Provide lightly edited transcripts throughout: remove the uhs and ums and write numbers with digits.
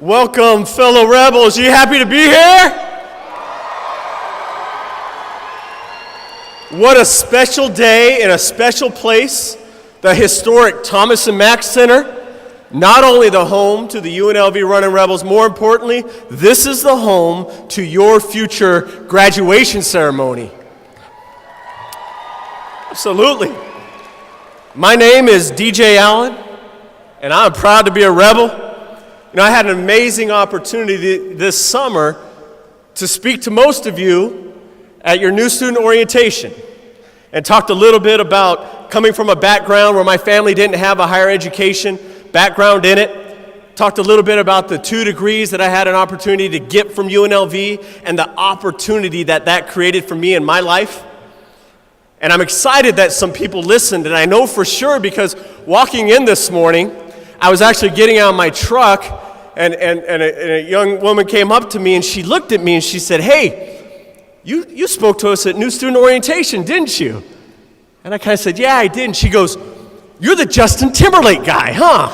Welcome, fellow rebels. You happy to be here? What a special day in a special place, the historic Thomas and Mack Center. Not only the home to the UNLV Running Rebels, more importantly, this is the home to your future graduation ceremony. Absolutely. My name is DJ Allen, and I'm proud to be a rebel. You know, I had an amazing opportunity this summer to speak to most of you at your new student orientation and talked a little bit about coming from a background where my family didn't have a higher education background in it. Talked a little bit about the 2 degrees that I had an opportunity to get from UNLV and the opportunity that created for me in my life. And I'm excited that some people listened, and I know for sure because walking in this morning, I was actually getting out of my truck, and a young woman came up to me, and she looked at me, and she said, "Hey, you spoke to us at New Student Orientation, didn't you?" And I kind of said, "Yeah, I did." And she goes, "You're the Justin Timberlake guy, huh?"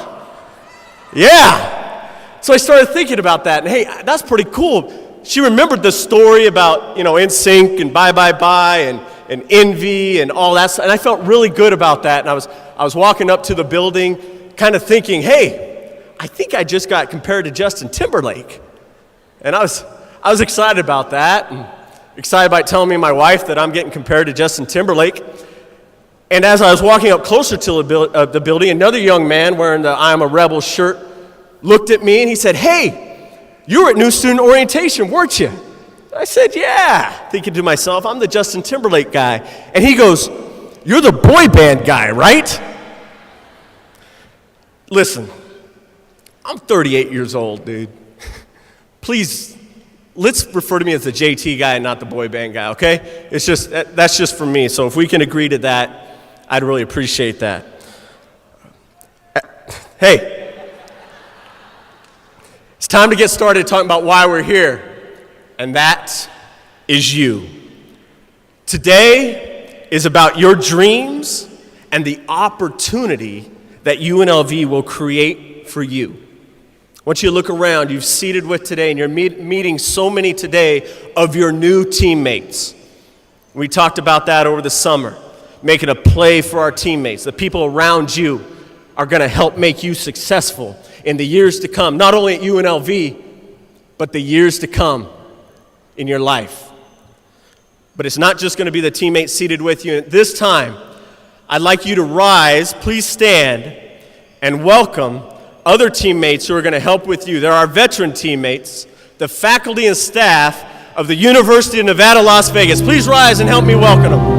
Yeah. So I started thinking about that, and hey, that's pretty cool. She remembered the story about, NSYNC and Bye Bye Bye and Envy and all that stuff, and I felt really good about that. And I was walking up to the building, kind of thinking, hey, I think I just got compared to Justin Timberlake. And I was excited about that, and excited about telling me my wife that I'm getting compared to Justin Timberlake. And as I was walking up closer to the building, another young man wearing the I Am a Rebel shirt looked at me and he said, "Hey, you were at New Student Orientation, weren't you?" I said, "Yeah," thinking to myself, I'm the Justin Timberlake guy. And he goes, "You're the boy band guy, right?" Listen, I'm 38 years old, dude. Please, let's refer to me as the JT guy and not the boy band guy, okay? That's just for me. So if we can agree to that, I'd really appreciate that. Hey, it's time to get started talking about why we're here, and that is you. Today is about your dreams and the opportunity that UNLV will create for you. I want you to look around. You've seated with today, and you're meeting so many today of your new teammates. We talked about that over the summer, making a play for our teammates. The people around you are going to help make you successful in the years to come, not only at UNLV, but the years to come in your life. But it's not just going to be the teammates seated with you. At this time, I'd like you to rise, please stand, and welcome other teammates who are going to help with you. There are veteran teammates, the faculty and staff of the University of Nevada, Las Vegas. Please rise and help me welcome them.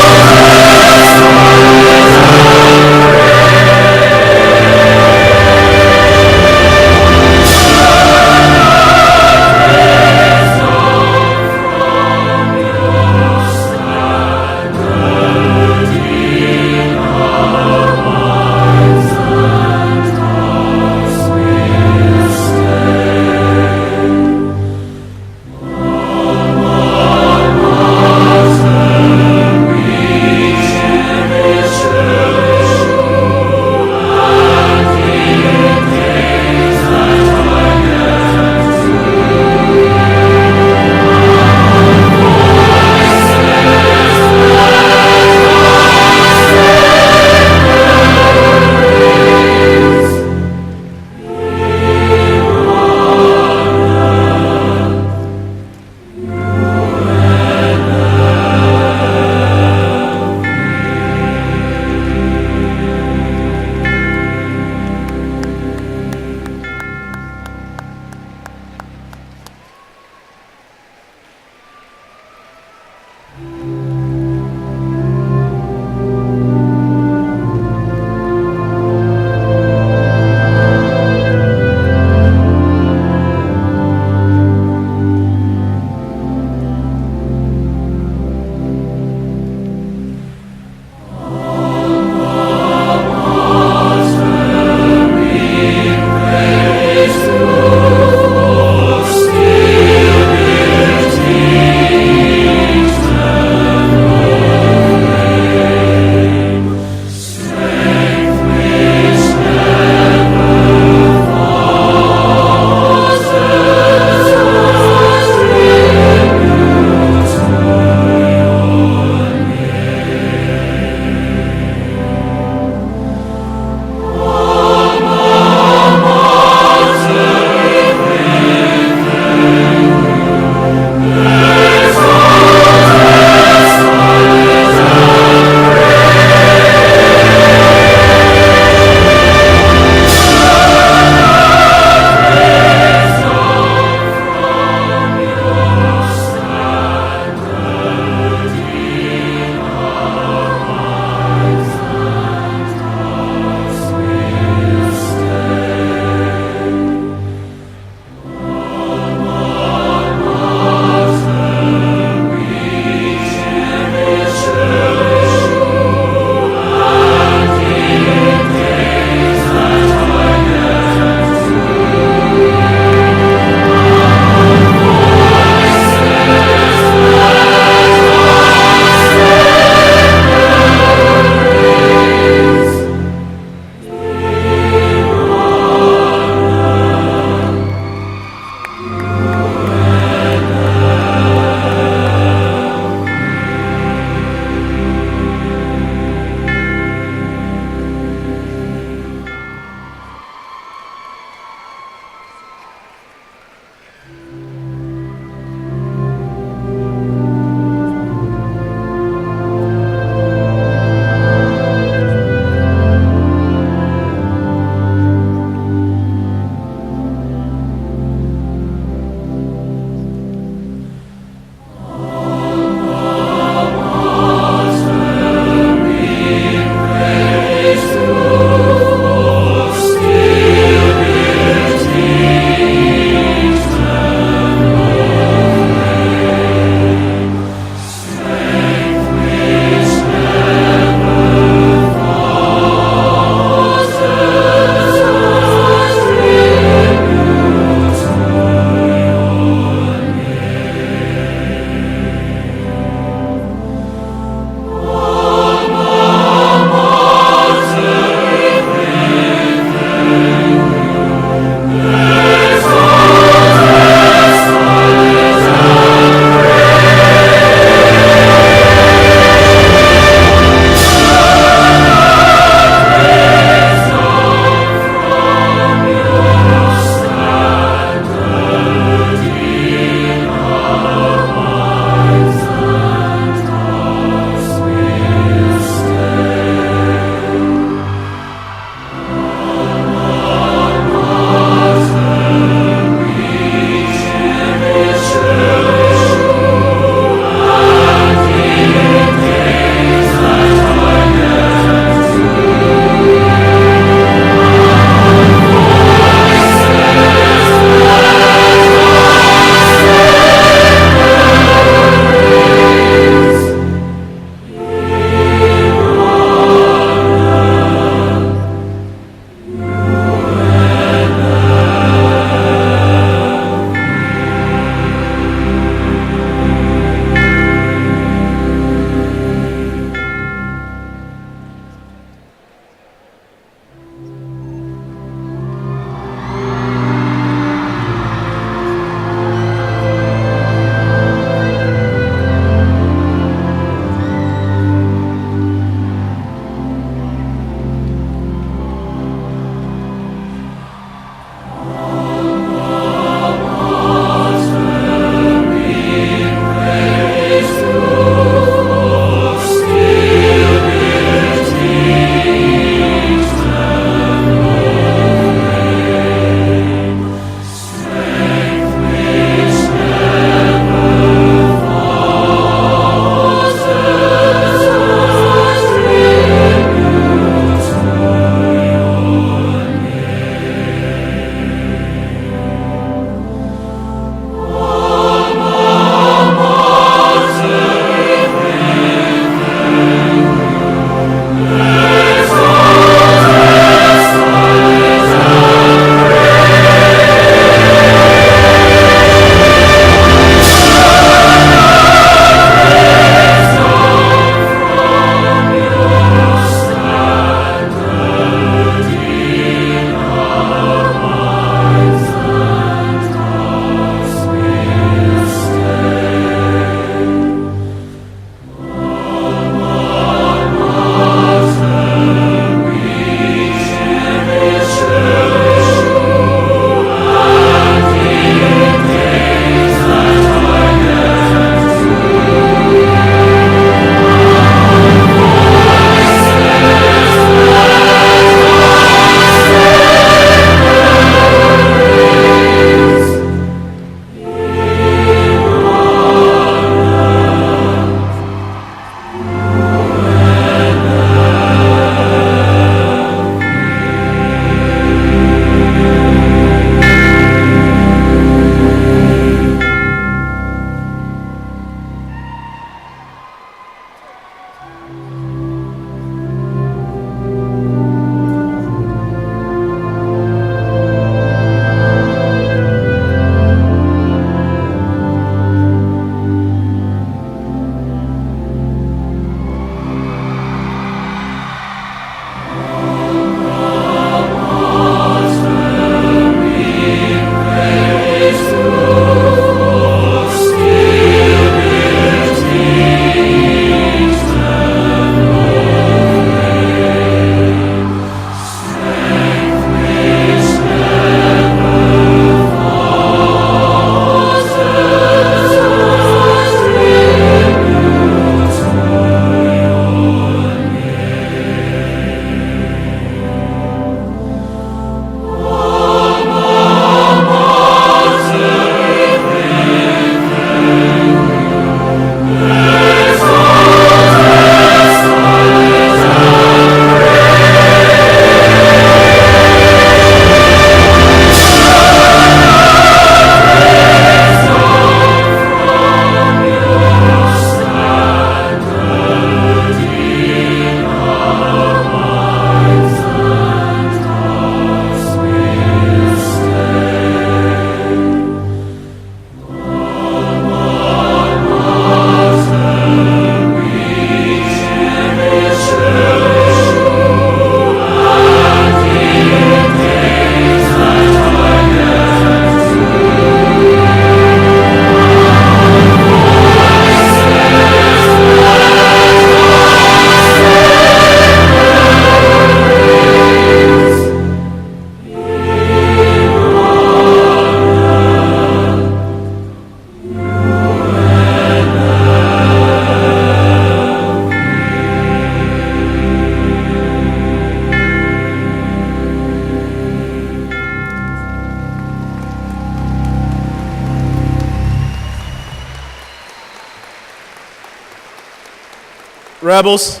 Rebels,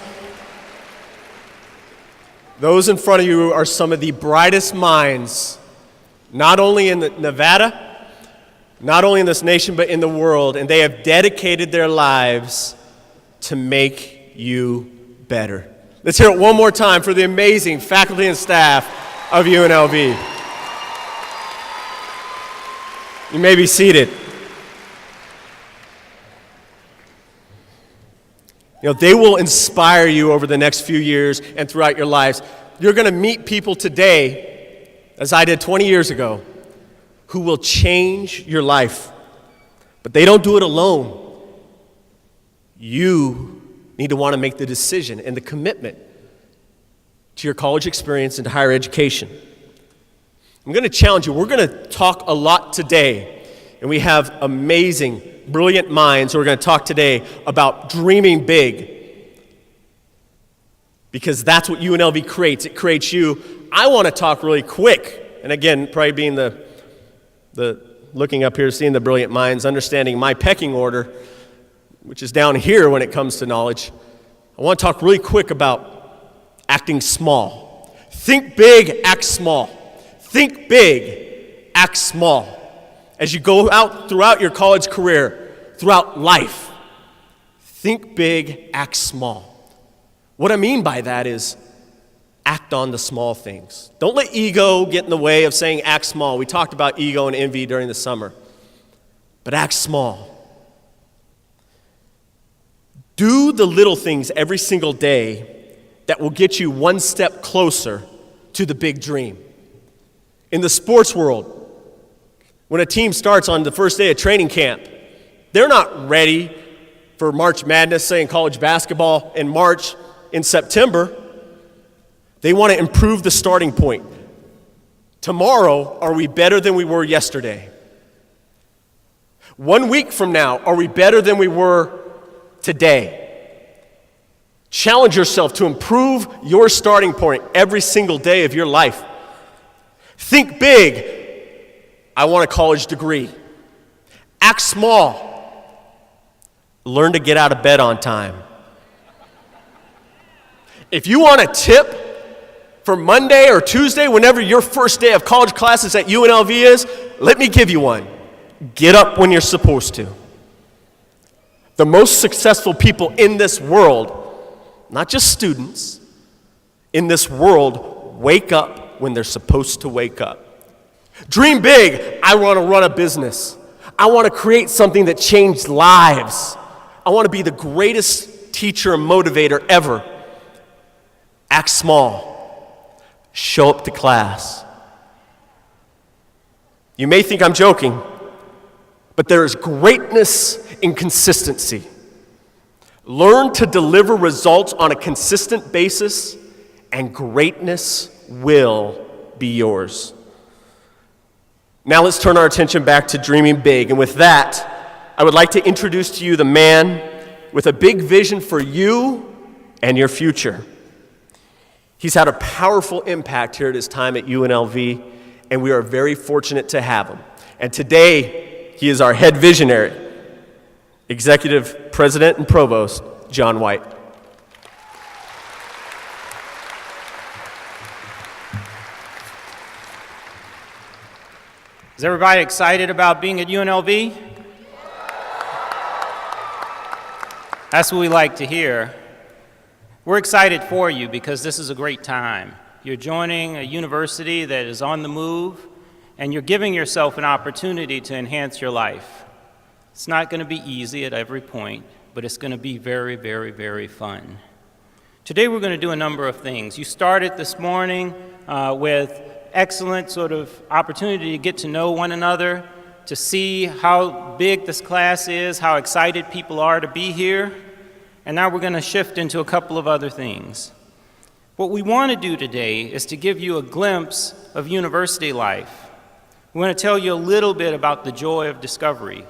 those in front of you are some of the brightest minds, not only in Nevada, not only in this nation, but in the world, and they have dedicated their lives to make you better. Let's hear it one more time for the amazing faculty and staff of UNLV. You may be seated. They will inspire you over the next few years and throughout your lives. You're going to meet people today, as I did 20 years ago, who will change your life. But they don't do it alone. You need to want to make the decision and the commitment to your college experience and to higher education. I'm going to challenge you. We're going to talk a lot today, and we have amazing, brilliant minds who are going to talk today about dreaming big, because that's what UNLV creates. It creates you. I want to talk really quick, and again, probably being the looking up here, seeing the brilliant minds, understanding my pecking order, which is down here when it comes to knowledge. I want to talk really quick about acting small. Think big, act small. Think big, act small. As you go out throughout your college career, throughout life, think big, act small. What I mean by that is act on the small things. Don't let ego get in the way of saying act small. We talked about ego and envy during the summer. But act small. Do the little things every single day that will get you one step closer to the big dream. In the sports world, when a team starts on the first day of training camp, they're not ready for March Madness, say in college basketball, in March, in September. They want to improve the starting point. Tomorrow, are we better than we were yesterday? 1 week from now, are we better than we were today? Challenge yourself to improve your starting point every single day of your life. Think big. I want a college degree. Act small. Learn to get out of bed on time. If you want a tip for Monday or Tuesday, whenever your first day of college classes at UNLV is, let me give you one. Get up when you're supposed to. The most successful people in this world, not just students, in this world, wake up when they're supposed to wake up. Dream big. I want to run a business. I want to create something that changed lives. I want to be the greatest teacher and motivator ever. Act small. Show up to class. You may think I'm joking, but there is greatness in consistency. Learn to deliver results on a consistent basis, and greatness will be yours. Now let's turn our attention back to dreaming big. And with that, I would like to introduce to you the man with a big vision for you and your future. He's had a powerful impact here at his time at UNLV, and we are very fortunate to have him. And today, he is our head visionary, Executive President and Provost, John White. Is everybody excited about being at UNLV? That's what we like to hear. We're excited for you because this is a great time. You're joining a university that is on the move, and you're giving yourself an opportunity to enhance your life. It's not going to be easy at every point, but it's going to be very, very, very fun. Today we're going to do a number of things. You started this morning with excellent sort of opportunity to get to know one another, to see how big this class is, how excited people are to be here. And now we're going to shift into a couple of other things. What we want to do today is to give you a glimpse of university life. We want to tell you a little bit about the joy of discovery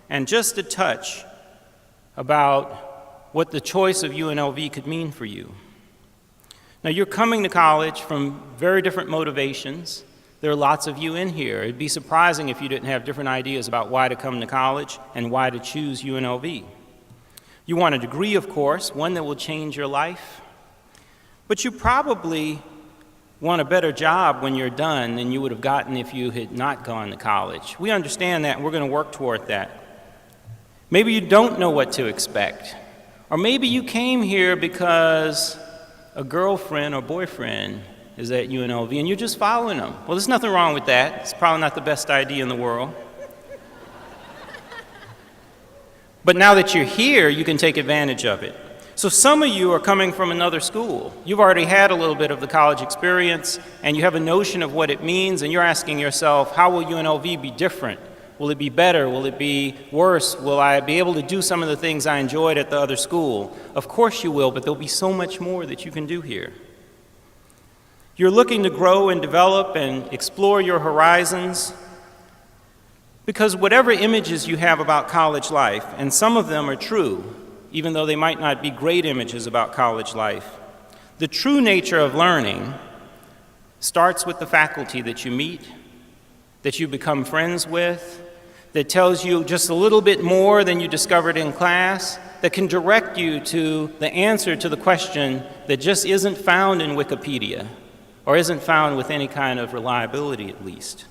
and just a touch about what the choice of UNLV could mean for you. Now, you're coming to college from very different motivations. There are lots of you in here. It'd be surprising if you didn't have different ideas about why to come to college and why to choose UNLV. You want a degree, of course, one that will change your life. But you probably want a better job when you're done than you would have gotten if you had not gone to college. We understand that, and we're going to work toward that. Maybe you don't know what to expect. Or maybe you came here because a girlfriend or boyfriend is at UNLV and you're just following them. Well, there's nothing wrong with that. It's probably not the best idea in the world. But now that you're here, you can take advantage of it. So some of you are coming from another school. You've already had a little bit of the college experience, and you have a notion of what it means, and you're asking yourself, how will UNLV be different? Will it be better? Will it be worse? Will I be able to do some of the things I enjoyed at the other school? Of course you will, but there'll be so much more that you can do here. You're looking to grow and develop and explore your horizons, because whatever images you have about college life, and some of them are true, even though they might not be great images about college life, the true nature of learning starts with the faculty that you meet, that you become friends with, that tells you just a little bit more than you discovered in class, that can direct you to the answer to the question that just isn't found in Wikipedia, or isn't found with any kind of reliability at least.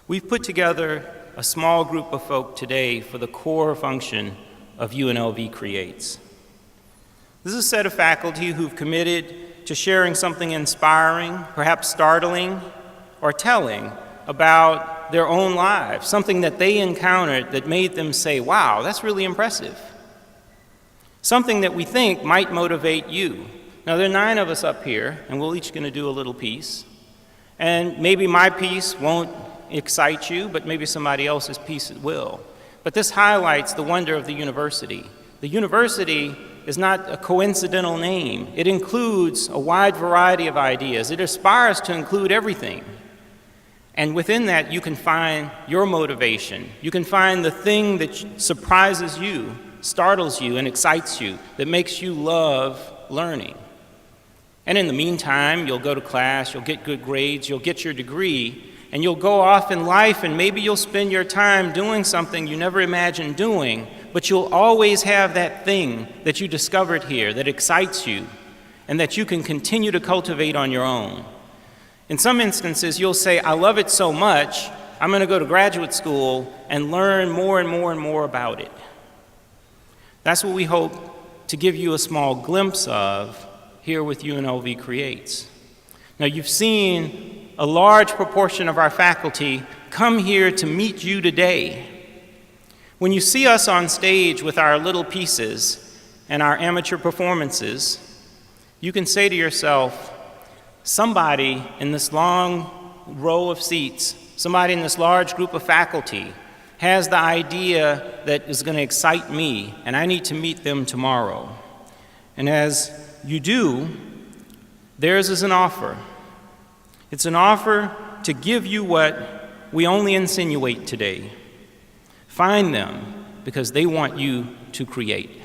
We've put together a small group of folk today for the core function of UNLV Creates. This is a set of faculty who've committed to sharing something inspiring, perhaps startling, or telling about their own lives, something that they encountered that made them say, wow, that's really impressive. Something that we think might motivate you. Now, there are 9 of us up here, and we're each going to do a little piece. And maybe my piece won't excite you, but maybe somebody else's piece will. But this highlights the wonder of the university. The university is not a coincidental name. It includes a wide variety of ideas. It aspires to include everything. And within that, you can find your motivation. You can find the thing that surprises you, startles you, and excites you, that makes you love learning. And in the meantime, you'll go to class, you'll get good grades, you'll get your degree, and you'll go off in life, and maybe you'll spend your time doing something you never imagined doing, but you'll always have that thing that you discovered here that excites you and that you can continue to cultivate on your own. In some instances, you'll say, I love it so much, I'm going to go to graduate school and learn more and more and more about it. That's what we hope to give you a small glimpse of here with UNLV Creates. Now, you've seen a large proportion of our faculty come here to meet you today. When you see us on stage with our little pieces and our amateur performances, you can say to yourself, somebody in this long row of seats, somebody in this large group of faculty has the idea that is going to excite me, and I need to meet them tomorrow. And as you do, theirs is an offer. It's an offer to give you what we only insinuate today. Find them because they want you to create.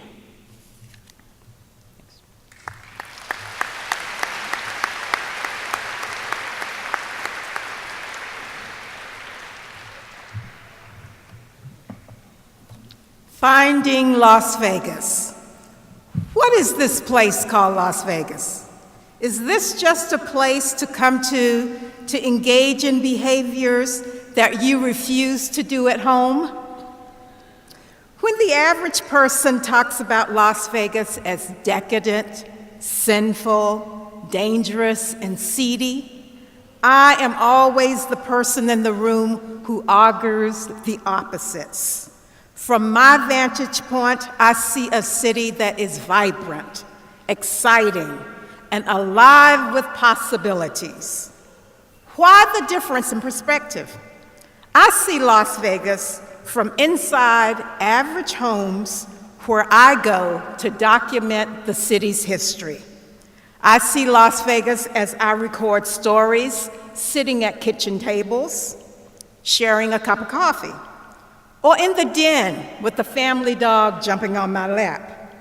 Finding Las Vegas. What is this place called Las Vegas? Is this just a place to come to engage in behaviors that you refuse to do at home? When the average person talks about Las Vegas as decadent, sinful, dangerous, and seedy, I am always the person in the room who argues the opposites. From my vantage point, I see a city that is vibrant, exciting, and alive with possibilities. Why the difference in perspective? I see Las Vegas from inside average homes where I go to document the city's history. I see Las Vegas as I record stories sitting at kitchen tables, sharing a cup of coffee, or in the den with the family dog jumping on my lap,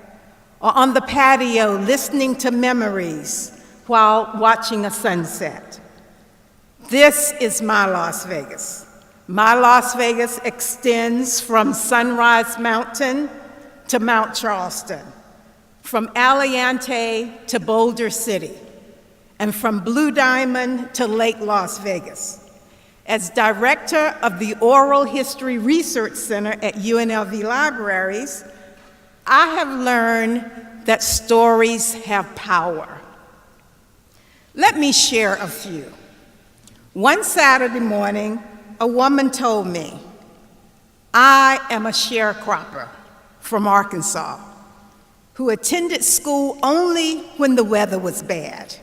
or on the patio listening to memories while watching a sunset. This is my Las Vegas. My Las Vegas extends from Sunrise Mountain to Mount Charleston, from Aliante to Boulder City, and from Blue Diamond to Lake Las Vegas. As director of the Oral History Research Center at UNLV Libraries, I have learned that stories have power. Let me share a few. One Saturday morning, a woman told me, "I am a sharecropper from Arkansas who attended school only when the weather was bad.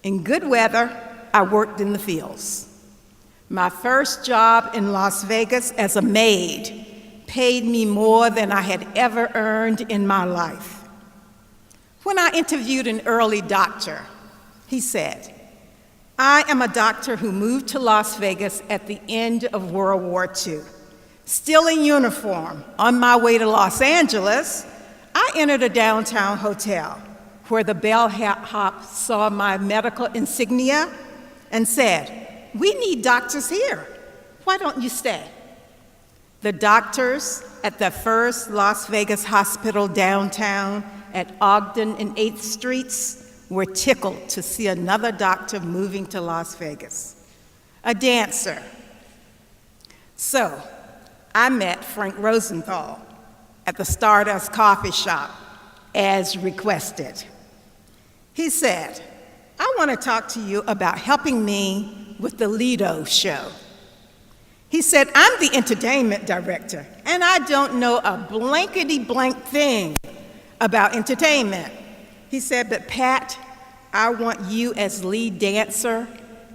In good weather, I worked in the fields. My first job in Las Vegas as a maid paid me more than I had ever earned in my life." When I interviewed an early doctor, he said, "I am a doctor who moved to Las Vegas at the end of World War II. Still in uniform, on my way to Los Angeles, I entered a downtown hotel where the bellhop saw my medical insignia and said, 'We need doctors here. Why don't you stay?' The doctors at the first Las Vegas hospital downtown at Ogden and 8th Streets were tickled to see another doctor moving to Las Vegas. A dancer. So I met Frank Rosenthal at the Stardust Coffee Shop as requested. He said, 'I want to talk to you about helping me with the Lido show.' He said, 'I'm the entertainment director, and I don't know a blankety-blank thing about entertainment.' He said, 'But Pat, I want you as lead dancer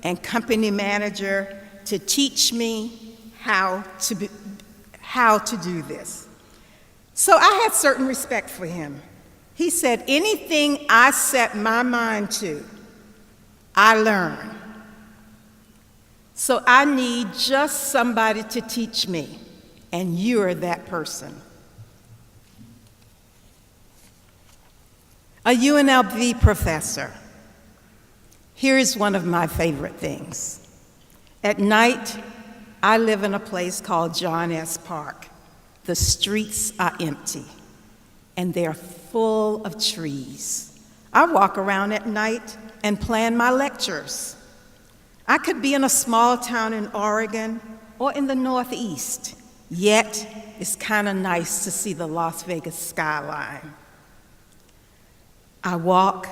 and company manager to teach me how to do this.' So I had certain respect for him. He said, 'Anything I set my mind to, I learn. So I need just somebody to teach me, and you're that person.'" A UNLV professor. Here's one of my favorite things. At night, I live in a place called John S. Park. The streets are empty, and they're full of trees. I walk around at night and plan my lectures. I could be in a small town in Oregon or in the Northeast, yet it's kind of nice to see the Las Vegas skyline. I walk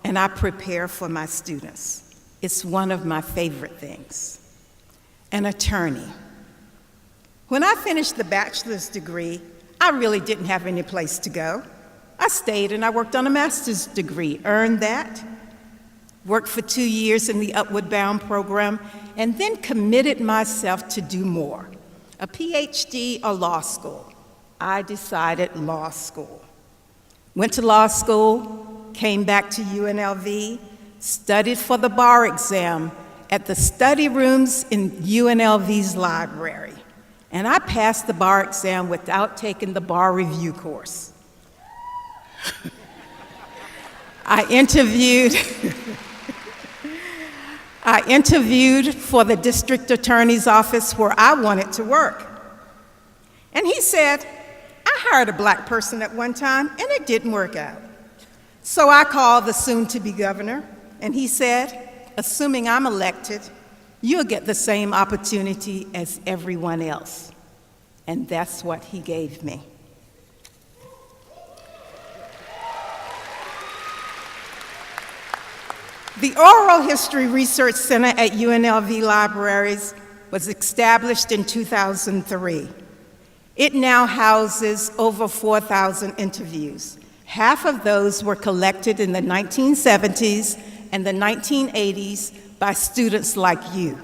and I prepare for my students. It's one of my favorite things. An attorney. When I finished the bachelor's degree, I really didn't have any place to go. I stayed and I worked on a master's degree, earned that, worked for 2 years in the Upward Bound program, and then committed myself to do more. A PhD or law school. I decided law school. Went to law school, came back to UNLV, studied for the bar exam at the study rooms in UNLV's library. And I passed the bar exam without taking the bar review course. I interviewed for the district attorney's office where I wanted to work. And he said, "I hired a black person at one time, and it didn't work out." So I called the soon-to-be governor, and he said, "Assuming I'm elected, you'll get the same opportunity as everyone else." And that's what he gave me. The Oral History Research Center at UNLV Libraries was established in 2003. It now houses over 4,000 interviews. Half of those were collected in the 1970s and the 1980s by students like you.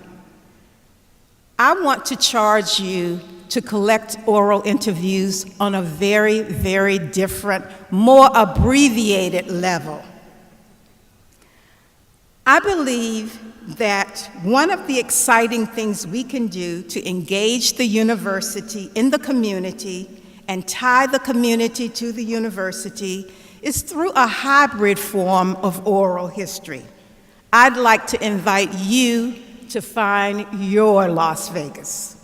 I want to charge you to collect oral interviews on a very, very different, more abbreviated level. I believe that one of the exciting things we can do to engage the university in the community and tie the community to the university is through a hybrid form of oral history. I'd like to invite you to find your Las Vegas.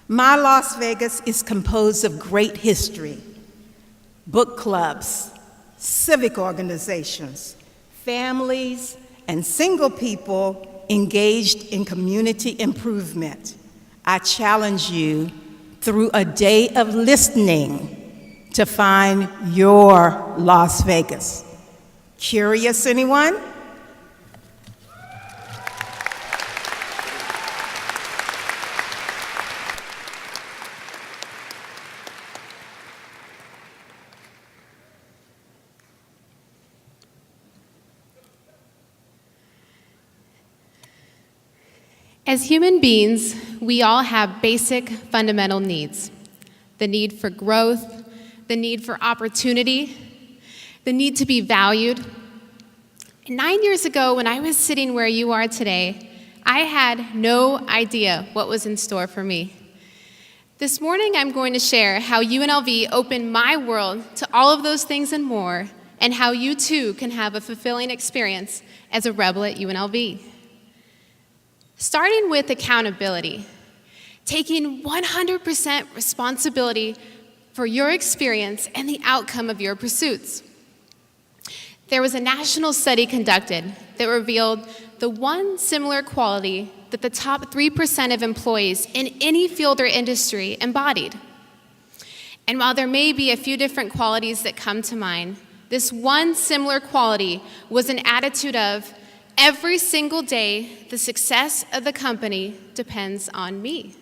My Las Vegas is composed of great history, book clubs, civic organizations, families, and single people engaged in community improvement. I challenge you through a day of listening to find your Las Vegas. Curious, anyone? As human beings, we all have basic fundamental needs. The need for growth, the need for opportunity, the need to be valued. 9 years ago, when I was sitting where you are today, I had no idea what was in store for me. This morning, I'm going to share how UNLV opened my world to all of those things and more, and how you too can have a fulfilling experience as a rebel at UNLV. Starting with accountability, taking 100% responsibility for your experience and the outcome of your pursuits. There was a national study conducted that revealed the one similar quality that the top 3% of employees in any field or industry embodied. And while there may be a few different qualities that come to mind, this one similar quality was an attitude of, every single day, the success of the company depends on me.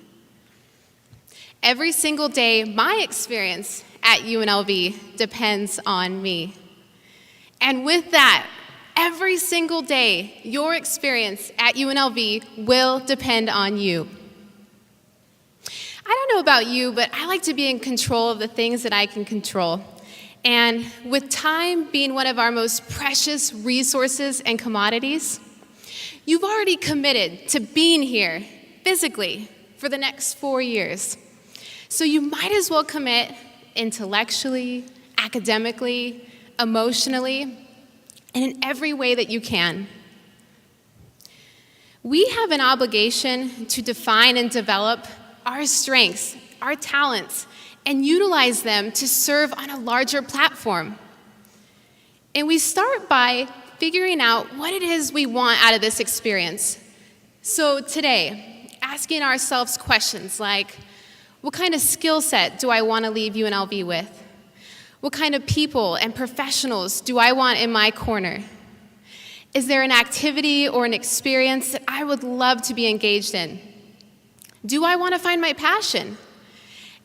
Every single day, my experience at UNLV depends on me. And with that, every single day, your experience at UNLV will depend on you. I don't know about you, but I like to be in control of the things that I can control. And with time being one of our most precious resources and commodities, you've already committed to being here physically for the next 4 years. So you might as well commit intellectually, academically, emotionally, and in every way that you can. We have an obligation to define and develop our strengths, our talents, and utilize them to serve on a larger platform. And we start by figuring out what it is we want out of this experience. So today, asking ourselves questions like, what kind of skill set do I want to leave UNLV with? What kind of people and professionals do I want in my corner? Is there an activity or an experience that I would love to be engaged in? Do I want to find my passion?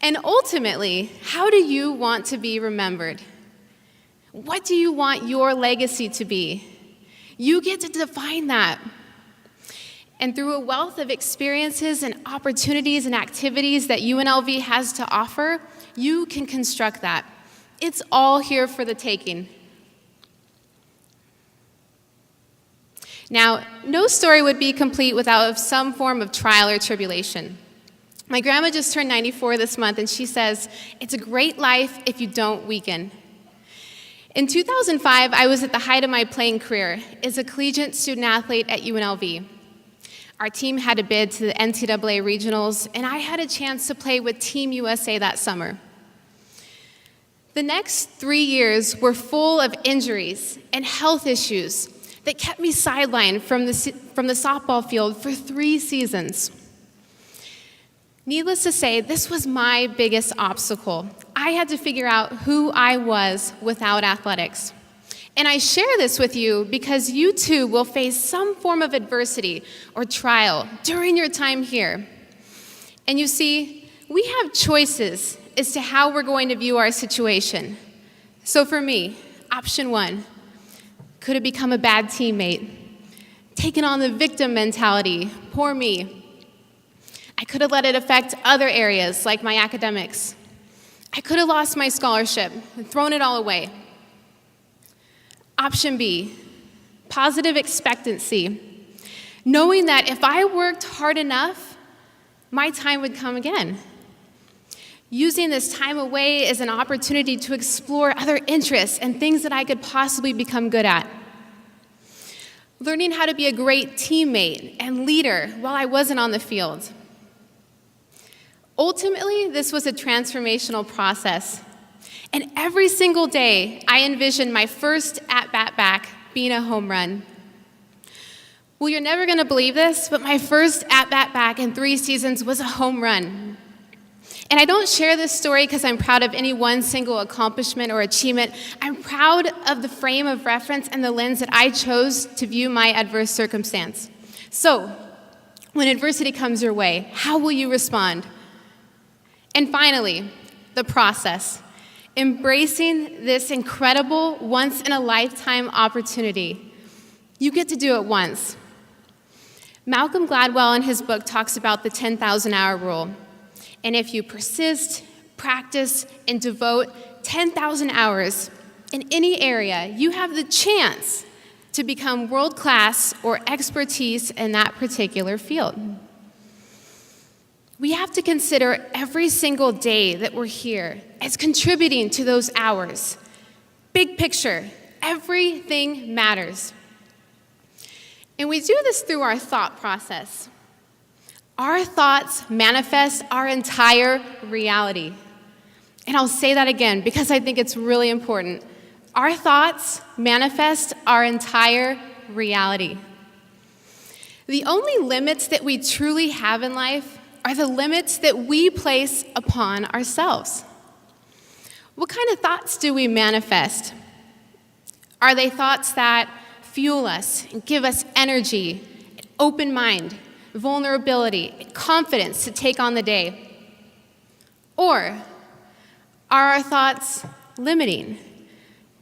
And ultimately, how do you want to be remembered? What do you want your legacy to be? You get to define that. And through a wealth of experiences and opportunities and activities that UNLV has to offer, you can construct that. It's all here for the taking. Now, no story would be complete without some form of trial or tribulation. My grandma just turned 94 this month, and she says, it's a great life if you don't weaken. In 2005, I was at the height of my playing career as a collegiate student athlete at UNLV. Our team had a bid to the NCAA regionals, and I had a chance to play with Team USA that summer. The next 3 years were full of injuries and health issues that kept me sidelined from the softball field for 3 seasons. Needless to say, this was my biggest obstacle. I had to figure out who I was without athletics. And I share this with you because you too will face some form of adversity or trial during your time here. And you see, we have choices as to how we're going to view our situation. So for me, option 1, could have become a bad teammate, taken on the victim mentality, poor me. I could have let it affect other areas like my academics. I could have lost my scholarship and thrown it all away. Option B, positive expectancy, knowing that if I worked hard enough, my time would come again. Using this time away as an opportunity to explore other interests and things that I could possibly become good at. Learning how to be a great teammate and leader while I wasn't on the field. Ultimately, this was a transformational process. And every single day, I envisioned my first at-bat back being a home run. Well, you're never going to believe this, but my first at-bat back in 3 seasons was a home run. And I don't share this story because I'm proud of any one single accomplishment or achievement. I'm proud of the frame of reference and the lens that I chose to view my adverse circumstance. So, when adversity comes your way, how will you respond? And finally, the process. Embracing this incredible, once-in-a-lifetime opportunity. You get to do it once. Malcolm Gladwell in his book talks about the 10,000-hour rule. And if you persist, practice, and devote 10,000 hours in any area, you have the chance to become world-class or expertise in that particular field. We have to consider every single day that we're here as contributing to those hours. Big picture, everything matters. And we do this through our thought process. Our thoughts manifest our entire reality. And I'll say that again because I think it's really important. Our thoughts manifest our entire reality. The only limits that we truly have in life are the limits that we place upon ourselves. What kind of thoughts do we manifest? Are they thoughts that fuel us and give us energy, an open mind, vulnerability, and confidence to take on the day? Or are our thoughts limiting,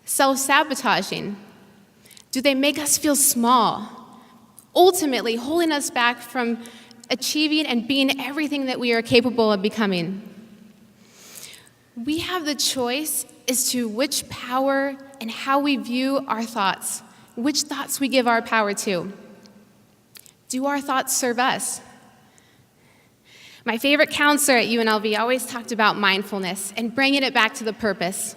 self-sabotaging? Do they make us feel small, ultimately holding us back from achieving and being everything that we are capable of becoming? We have the choice as to which power and how we view our thoughts, which thoughts we give our power to. Do our thoughts serve us? My favorite counselor at UNLV always talked about mindfulness and bringing it back to the purpose.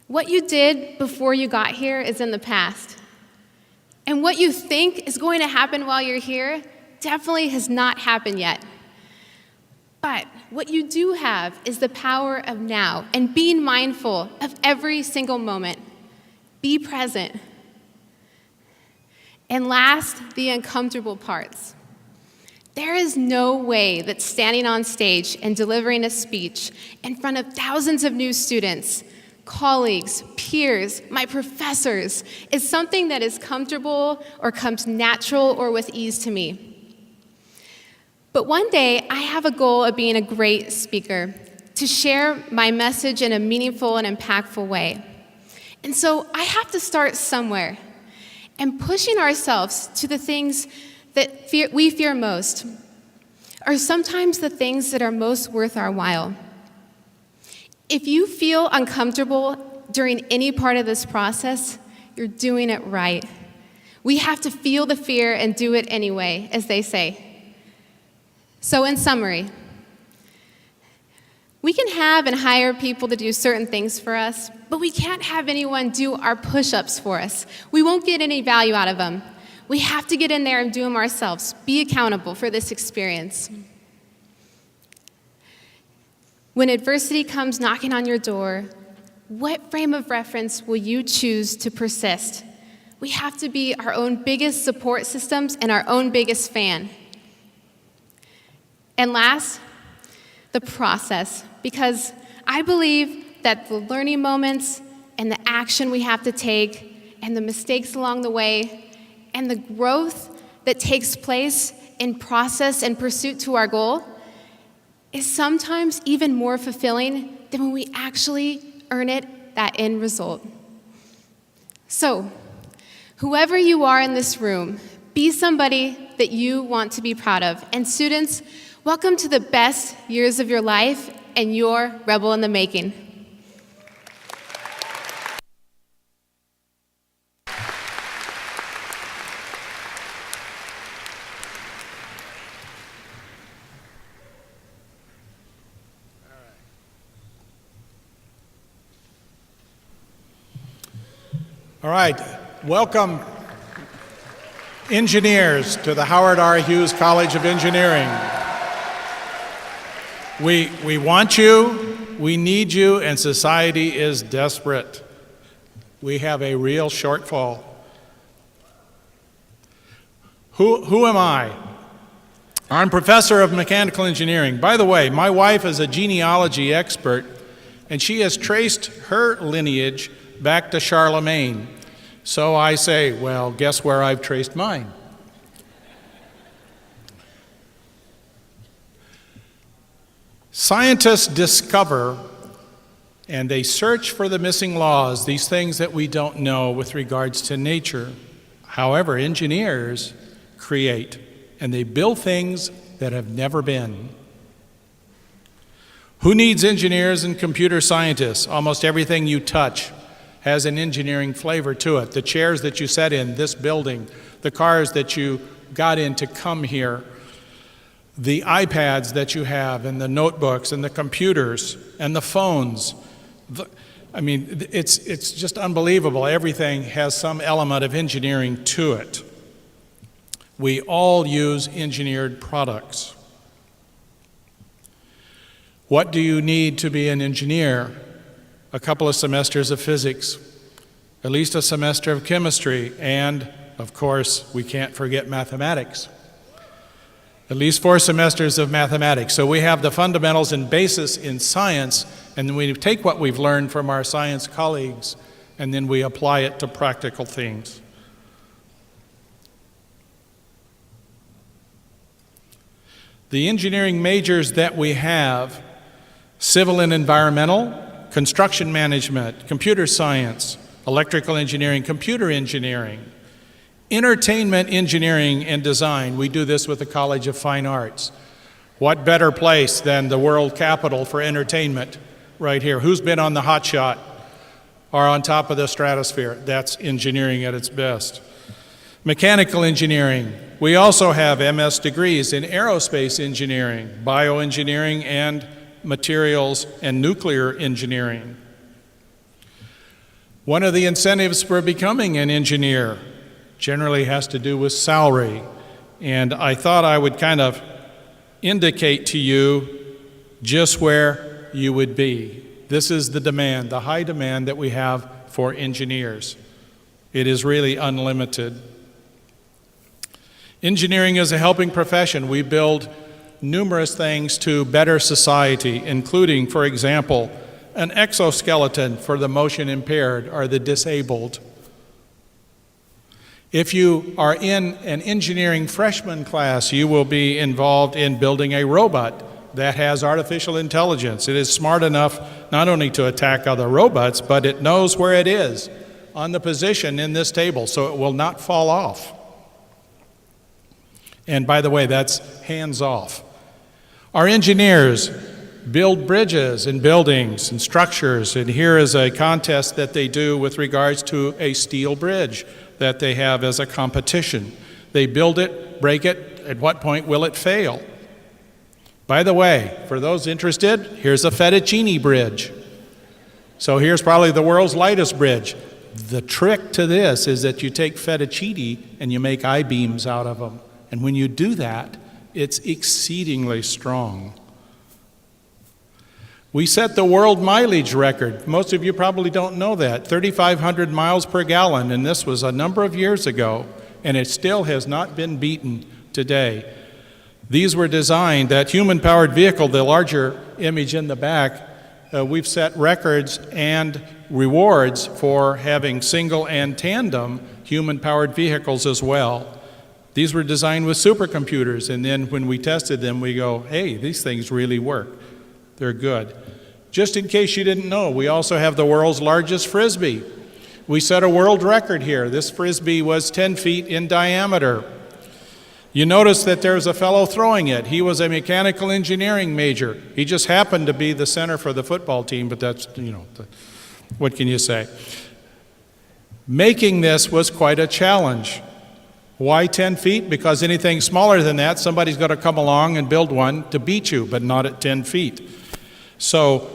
What you did before you got here is in the past. And what you think is going to happen while you're here definitely has not happened yet. But what you do have is the power of now and being mindful of every single moment. Be present. And last, the uncomfortable parts. There is no way that standing on stage and delivering a speech in front of thousands of new students, colleagues, peers, my professors, is something that is comfortable or comes natural or with ease to me. But one day, I have a goal of being a great speaker, to share my message in a meaningful and impactful way. And so I have to start somewhere. And pushing ourselves to the things that we fear most are sometimes the things that are most worth our while. If you feel uncomfortable during any part of this process, you're doing it right. We have to feel the fear and do it anyway, as they say. So in summary, we can have and hire people to do certain things for us, but we can't have anyone do our push-ups for us. We won't get any value out of them. We have to get in there and do them ourselves. Be accountable for this experience. When adversity comes knocking on your door, what frame of reference will you choose to persist? We have to be our own biggest support systems and our own biggest fan. And last, the process, because I believe that the learning moments and the action we have to take and the mistakes along the way and the growth that takes place in process and pursuit to our goal is sometimes even more fulfilling than when we actually earn it, that end result. So, whoever you are in this room, be somebody that you want to be proud of. And students, welcome to the best years of your life and your Rebel in the Making. All right, welcome engineers to the Howard R. Hughes College of Engineering. We want you, we need you, and society is desperate. We have a real shortfall. Who am I? I'm professor of mechanical engineering. By the way, my wife is a genealogy expert, and she has traced her lineage back to Charlemagne. So I say, well, guess where I've traced mine? Scientists discover and they search for the missing laws, these things that we don't know with regards to nature. However, engineers create and they build things that have never been. Who needs engineers and computer scientists? Almost everything you touch has an engineering flavor to it. The chairs that you sat in, this building, the cars that you got in to come here, the iPads that you have, and the notebooks, and the computers, and the phones. It's just unbelievable. Everything has some element of engineering to it. We all use engineered products. What do you need to be an engineer? A couple of semesters of physics, at least a semester of chemistry, and, of course, we can't forget mathematics. At least 4 semesters of mathematics. So we have the fundamentals and basis in science, and then we take what we've learned from our science colleagues, and then we apply it to practical things. The engineering majors that we have: civil and environmental, construction management, computer science, electrical engineering, computer engineering, entertainment engineering and design. We do this with the College of Fine Arts. What better place than the world capital for entertainment right here? Who's been on the hot shot or on top of the stratosphere? That's engineering at its best. Mechanical engineering. We also have MS degrees in aerospace engineering, bioengineering, and materials and nuclear engineering. One of the incentives for becoming an engineer generally has to do with salary, and I thought I would kind of indicate to you just where you would be. This is the demand, the high demand that we have for engineers. It is really unlimited. Engineering is a helping profession. We build numerous things to better society, including, for example, an exoskeleton for the motion impaired or the disabled. If you are in an engineering freshman class, you will be involved in building a robot that has artificial intelligence. It is smart enough not only to attack other robots, but it knows where it is on the position in this table, so it will not fall off. And by the way, that's hands off. Our engineers build bridges and buildings and structures, and here is a contest that they do with regards to a steel bridge that they have as a competition. They build it, break it, at what point will it fail? By the way, for those interested, here's a fettuccine bridge. So here's probably the world's lightest bridge. The trick to this is that you take fettuccine and you make I-beams out of them. And when you do that, it's exceedingly strong. We set the world mileage record. Most of you probably don't know that. 3,500 miles per gallon, and this was a number of years ago, and it still has not been beaten today. These were designed, that human-powered vehicle, the larger image in the back, we've set records and rewards for having single and tandem human-powered vehicles as well. These were designed with supercomputers, and then when we tested them, we go, hey, these things really work. They're good. Just in case you didn't know, we also have the world's largest Frisbee. We set a world record here. This Frisbee was 10 feet in diameter. You notice that there's a fellow throwing it. He was a mechanical engineering major. He just happened to be the center for the football team, but that's, what can you say? Making this was quite a challenge. Why 10 feet? Because anything smaller than that, somebody's got to come along and build one to beat you, but not at 10 feet. So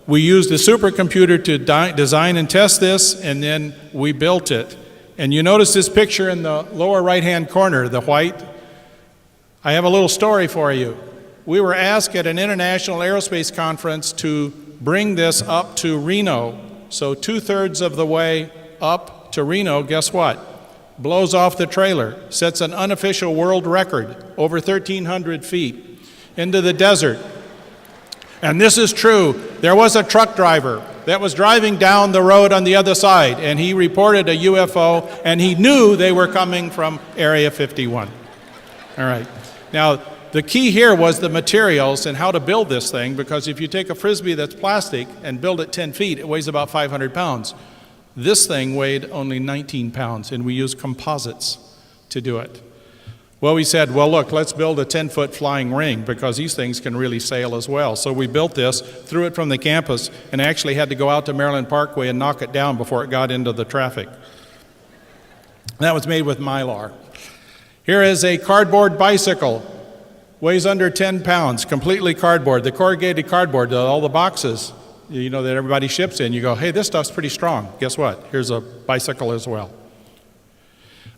we used a supercomputer to design and test this, and then we built it. And you notice this picture in the lower right-hand corner, the white. I have a little story for you. We were asked at an international aerospace conference to bring this up to Reno. So 2/3 of the way up to Reno, guess what? Blows off the trailer, sets an unofficial world record, over 1,300 feet, into the desert. And this is true. There was a truck driver that was driving down the road on the other side, and he reported a UFO, and he knew they were coming from Area 51. All right. Now, the key here was the materials and how to build this thing, because if you take a Frisbee that's plastic and build it 10 feet, it weighs about 500 pounds. This thing weighed only 19 pounds, and we used composites to do it. Well, we said, well, look, let's build a 10-foot flying ring, because these things can really sail as well. So we built this, threw it from the campus, and actually had to go out to Maryland Parkway and knock it down before it got into the traffic. That was made with Mylar. Here is a cardboard bicycle. Weighs under 10 pounds, completely cardboard. The corrugated cardboard, all the boxes, you know, that everybody ships in. You go, hey, this stuff's pretty strong. Guess what? Here's a bicycle as well.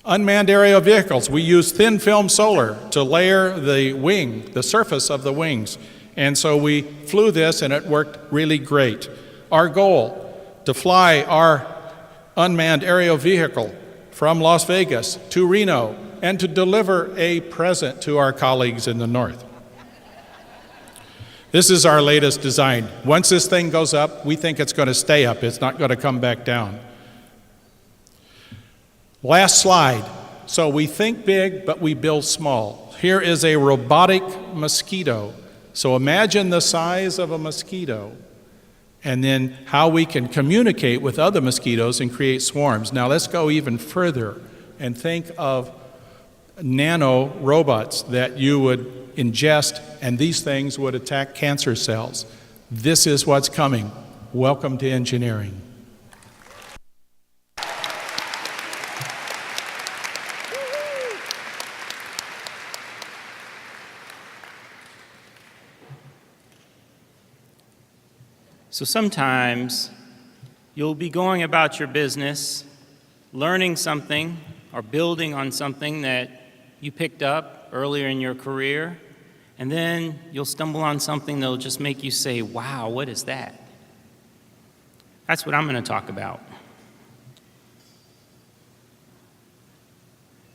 Unmanned aerial vehicles. We use thin film solar to layer the wing, the surface of the wings. And so we flew this, and it worked really great. Our goal, to fly our unmanned aerial vehicle from Las Vegas to Reno, and to deliver a present to our colleagues in the north. This is our latest design. Once this thing goes up, we think it's going to stay up. It's not going to come back down. Last slide. So we think big, but we build small. Here is a robotic mosquito. So imagine the size of a mosquito, and then how we can communicate with other mosquitoes and create swarms. Now let's go even further and think of nano robots that you would ingest, and these things would attack cancer cells. This is what's coming. Welcome to engineering. So sometimes you'll be going about your business, learning something or building on something that you picked up earlier in your career, and then you'll stumble on something that'll just make you say, wow, what is that? That's what I'm going to talk about.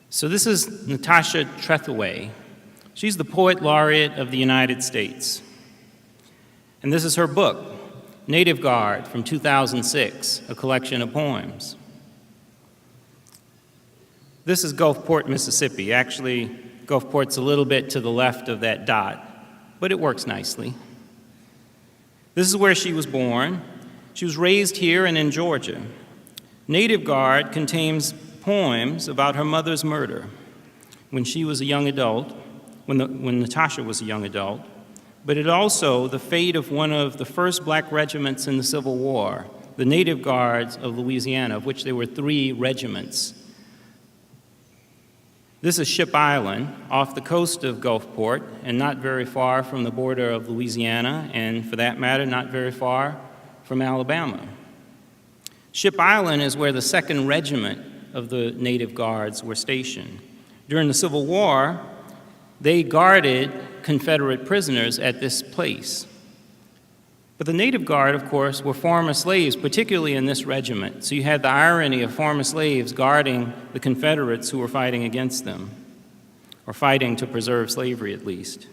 So this is Natasha Trethewey. She's the Poet Laureate of the United States. And this is her book, Native Guard, from 2006, a collection of poems. This is Gulfport, Mississippi. Actually, Gulfport's a little bit to the left of that dot, but it works nicely. This is where she was born. She was raised here and in Georgia. Native Guard contains poems about her mother's murder when she was a young adult, when Natasha was a young adult, but it also the fate of one of the first black regiments in the Civil War, the Native Guards of Louisiana, of which there were 3 regiments. This is Ship Island, off the coast of Gulfport, and not very far from the border of Louisiana, and for that matter, not very far from Alabama. Ship Island is where the 2nd Regiment of the Native Guards were stationed. During the Civil War, they guarded Confederate prisoners at this place. But the Native Guard, of course, were former slaves, particularly in this regiment. So you had the irony of former slaves guarding the Confederates who were fighting against them, or fighting to preserve slavery at least.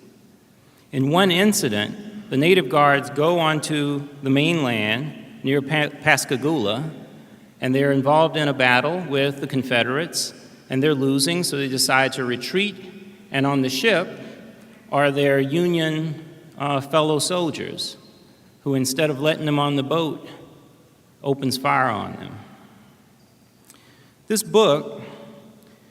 In one incident, the Native Guards go onto the mainland near Pascagoula, and they're involved in a battle with the Confederates, and they're losing, so they decide to retreat, and on the ship are their Union fellow soldiers, who instead of letting them on the boat, opens fire on them. This book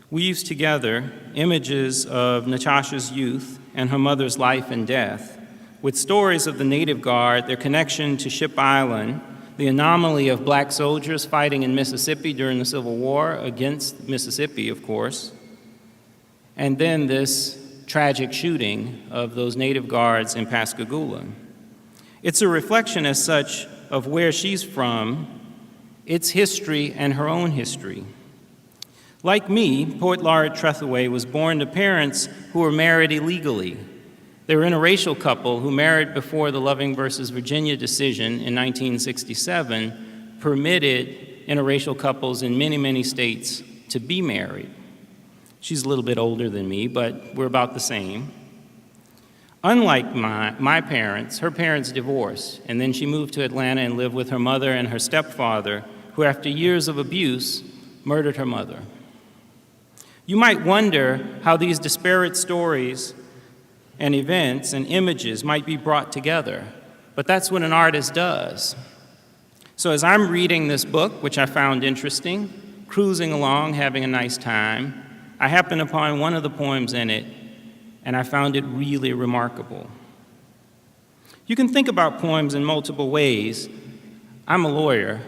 weaves together images of Natasha's youth and her mother's life and death, with stories of the Native Guard, their connection to Ship Island, the anomaly of black soldiers fighting in Mississippi during the Civil War, against Mississippi, of course, and then this tragic shooting of those Native Guards in Pascagoula. It's a reflection as such of where she's from, its history, and her own history. Like me, Poet Laureate Trethewey was born to parents who were married illegally. They were an interracial couple who married before the Loving versus Virginia decision in 1967 permitted interracial couples in many, many states to be married. She's a little bit older than me, but we're about the same. Unlike my parents, her parents divorced, and then she moved to Atlanta and lived with her mother and her stepfather, who after years of abuse, murdered her mother. You might wonder how these disparate stories and events and images might be brought together, but that's what an artist does. So as I'm reading this book, which I found interesting, cruising along, having a nice time, I happened upon one of the poems in it, and I found it really remarkable. You can think about poems in multiple ways. I'm a lawyer.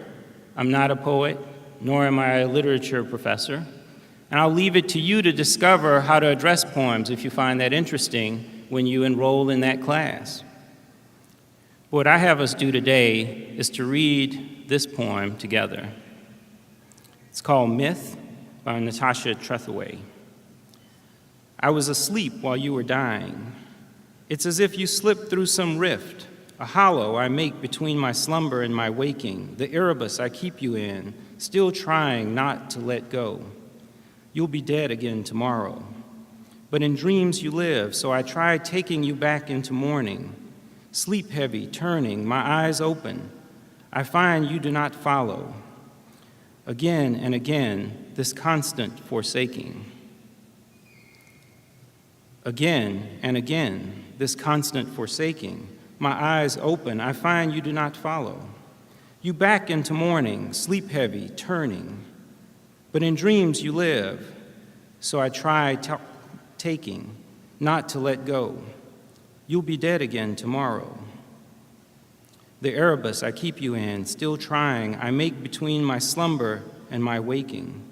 I'm not a poet, nor am I a literature professor. And I'll leave it to you to discover how to address poems if you find that interesting when you enroll in that class. What I have us do today is to read this poem together. It's called Myth by Natasha Trethewey. I was asleep while you were dying. It's as if you slipped through some rift, a hollow I make between my slumber and my waking, the Erebus I keep you in, still trying not to let go. You'll be dead again tomorrow. But in dreams you live, so I try taking you back into morning. Sleep heavy, turning, my eyes open. I find you do not follow. Again and again, this constant forsaking. Again and again, this constant forsaking. My eyes open, I find you do not follow. You back into morning, sleep heavy, turning. But in dreams you live, so I try taking, not to let go. You'll be dead again tomorrow. The Erebus I keep you in, still trying, I make between my slumber and my waking.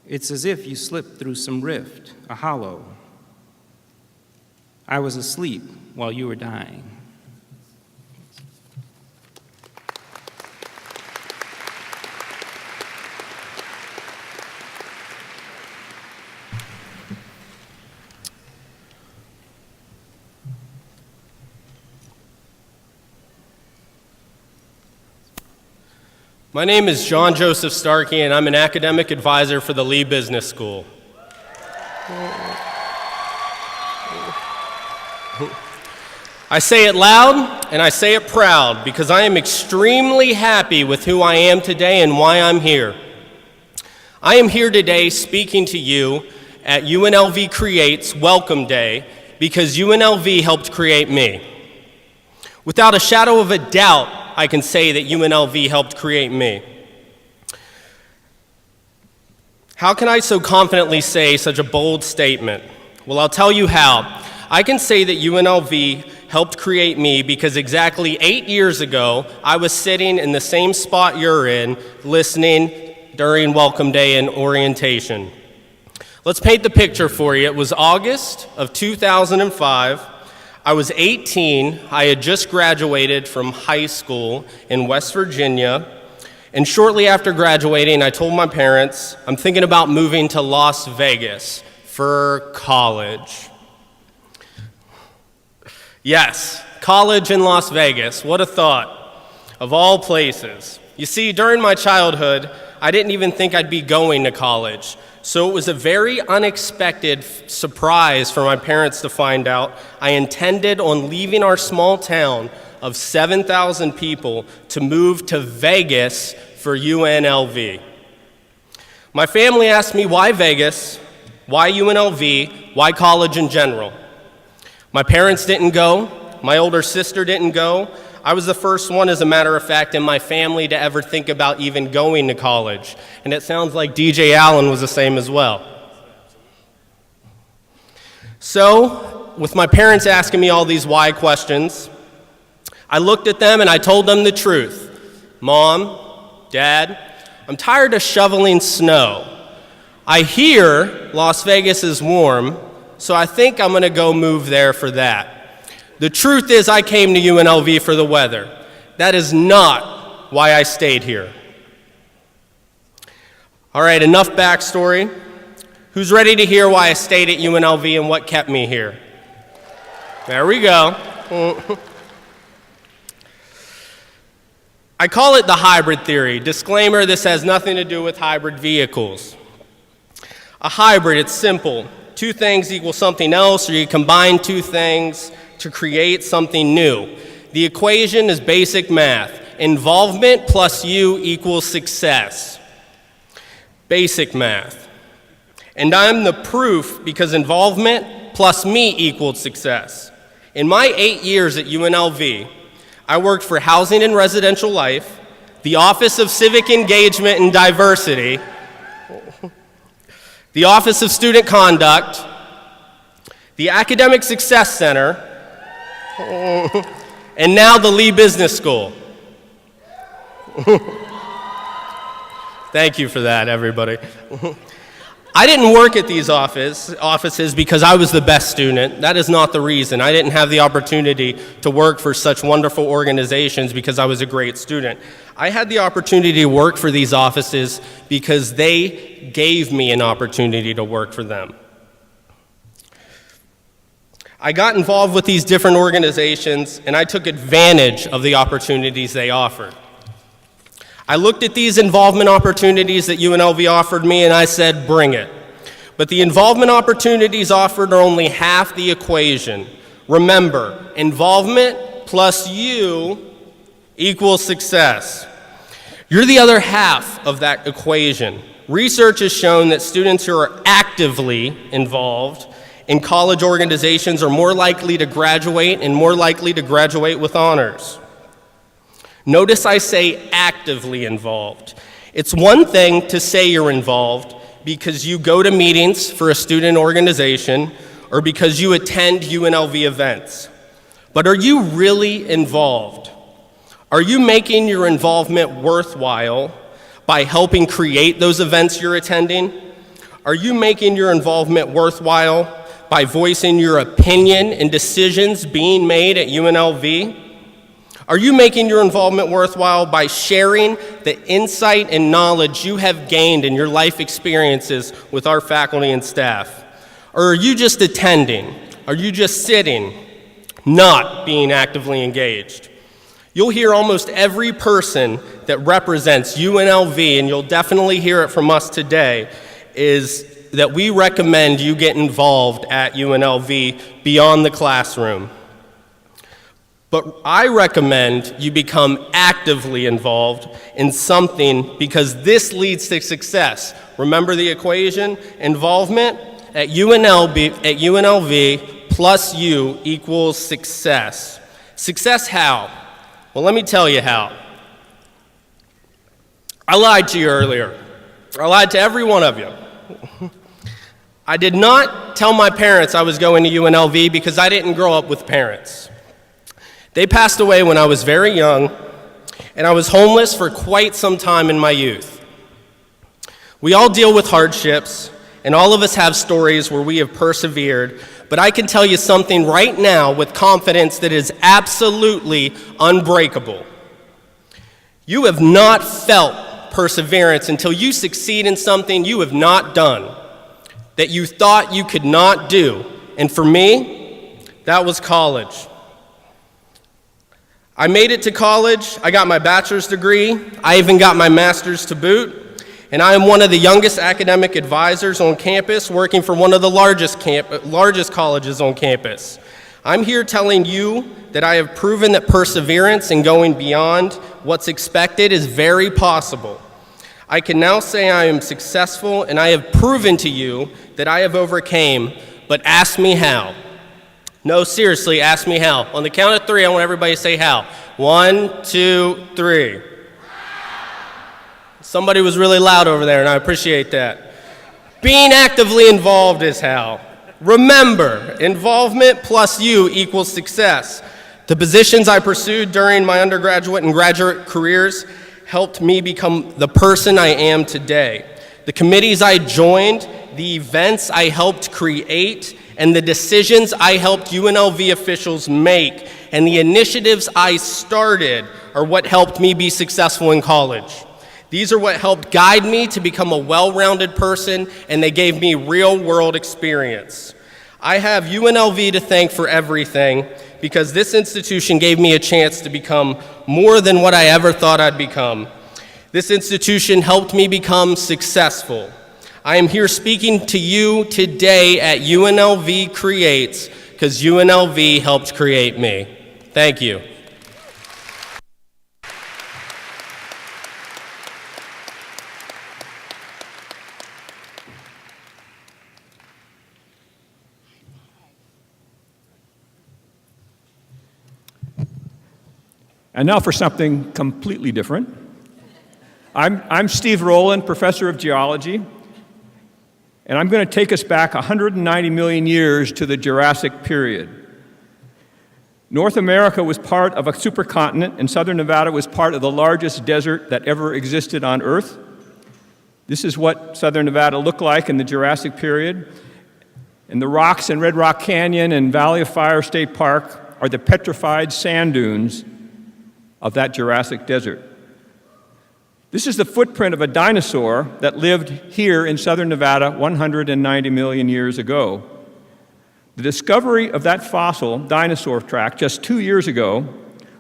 It's as if you slipped through some rift, a hollow. I was asleep while you were dying. My name is John Joseph Starkey, and I'm an academic advisor for the Lee Business School. I say it loud and I say it proud because I am extremely happy with who I am today and why I'm here. I am here today speaking to you at UNLV Creates Welcome Day because UNLV helped create me. Without a shadow of a doubt, I can say that UNLV helped create me. How can I so confidently say such a bold statement? Well, I'll tell you how. I can say that UNLV helped create me because exactly 8 years ago, I was sitting in the same spot you're in, listening during Welcome Day and orientation. Let's paint the picture for you. It was August of 2005. I was 18. I had just graduated from high school in West Virginia. And shortly after graduating, I told my parents, I'm thinking about moving to Las Vegas for college. Yes, college in Las Vegas. What a thought. Of all places. You see, during my childhood, I didn't even think I'd be going to college. So it was a very unexpected surprise for my parents to find out I intended on leaving our small town of 7,000 people to move to Vegas for UNLV. My family asked me why Vegas, why UNLV, why college in general. My parents didn't go. My older sister didn't go. I was the first one, as a matter of fact, in my family to ever think about even going to college. And it sounds like DJ Allen was the same as well. So, with my parents asking me all these why questions, I looked at them and I told them the truth. Mom, Dad, I'm tired of shoveling snow. I hear Las Vegas is warm, so I think I'm going to go move there for that. The truth is I came to UNLV for the weather. That is not why I stayed here. All right, enough backstory. Who's ready to hear why I stayed at UNLV and what kept me here? There we go. I call it the hybrid theory. Disclaimer, this has nothing to do with hybrid vehicles. A hybrid, it's simple. Two things equal something else, or you combine two things to create something new. The equation is basic math. Involvement plus you equals success. Basic math. And I'm the proof because involvement plus me equaled success. In my 8 years at UNLV, I worked for Housing and Residential Life, the Office of Civic Engagement and Diversity, the Office of Student Conduct, the Academic Success Center, and now the Lee Business School. Thank you for that, everybody. I didn't work at these offices because I was the best student. That is not the reason. I didn't have the opportunity to work for such wonderful organizations because I was a great student. I had the opportunity to work for these offices because they gave me an opportunity to work for them. I got involved with these different organizations and I took advantage of the opportunities they offered. I looked at these involvement opportunities that UNLV offered me and I said, bring it. But the involvement opportunities offered are only half the equation. Remember, involvement plus you equals success. You're the other half of that equation. Research has shown that students who are actively involved in college organizations are more likely to graduate and more likely to graduate with honors. Notice I say actively involved. It's one thing to say you're involved because you go to meetings for a student organization or because you attend UNLV events. But are you really involved? Are you making your involvement worthwhile by helping create those events you're attending? Are you making your involvement worthwhile by voicing your opinion in decisions being made at UNLV? Are you making your involvement worthwhile by sharing the insight and knowledge you have gained in your life experiences with our faculty and staff? Or are you just attending? Are you just sitting, not being actively engaged? You'll hear almost every person that represents UNLV, and you'll definitely hear it from us today, is that we recommend you get involved at UNLV beyond the classroom. But I recommend you become actively involved in something because this leads to success. Remember the equation? Involvement at UNLV plus you equals success. Success how? Well, let me tell you how. I lied to you earlier. I lied to every one of you. I did not tell my parents I was going to UNLV because I didn't grow up with parents. They passed away when I was very young, and I was homeless for quite some time in my youth. We all deal with hardships, and all of us have stories where we have persevered, but I can tell you something right now with confidence that is absolutely unbreakable. You have not felt perseverance until you succeed in something you have not done, that you thought you could not do. And for me, that was college. I made it to college, I got my bachelor's degree, I even got my master's to boot, and I am one of the youngest academic advisors on campus working for one of the largest colleges on campus. I'm here telling you that I have proven that perseverance and going beyond what's expected is very possible. I can now say I am successful and I have proven to you that I have overcame, but ask me how. No, seriously, ask me how. On the count of three, I want everybody to say how. 1, 2, 3. Somebody was really loud over there, and I appreciate that. Being actively involved is how. Remember, involvement plus you equals success. The positions I pursued during my undergraduate and graduate careers helped me become the person I am today. The committees I joined, the events I helped create, and the decisions I helped UNLV officials make, and the initiatives I started are what helped me be successful in college. These are what helped guide me to become a well-rounded person, and they gave me real-world experience. I have UNLV to thank for everything because this institution gave me a chance to become more than what I ever thought I'd become. This institution helped me become successful. I am here speaking to you today at UNLV Creates because UNLV helped create me. Thank you. And now for something completely different. I'm Steve Rowland, professor of geology, and I'm going to take us back 190 million years to the Jurassic period. North America was part of a supercontinent, and southern Nevada was part of the largest desert that ever existed on Earth. This is what southern Nevada looked like in the Jurassic period. And the rocks in Red Rock Canyon and Valley of Fire State Park are the petrified sand dunes of that Jurassic desert. This is the footprint of a dinosaur that lived here in southern Nevada 190 million years ago. The discovery of that fossil dinosaur track just 2 years ago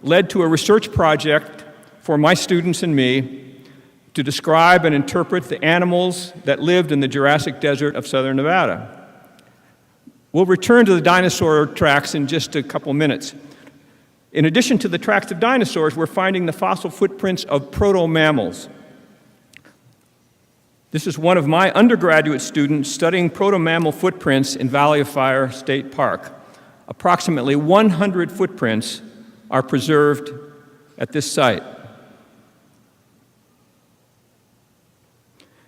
led to a research project for my students and me to describe and interpret the animals that lived in the Jurassic desert of southern Nevada. We'll return to the dinosaur tracks in just a couple minutes. In addition to the tracks of dinosaurs, we're finding the fossil footprints of proto-mammals. This is one of my undergraduate students studying proto-mammal footprints in Valley of Fire State Park. Approximately 100 footprints are preserved at this site.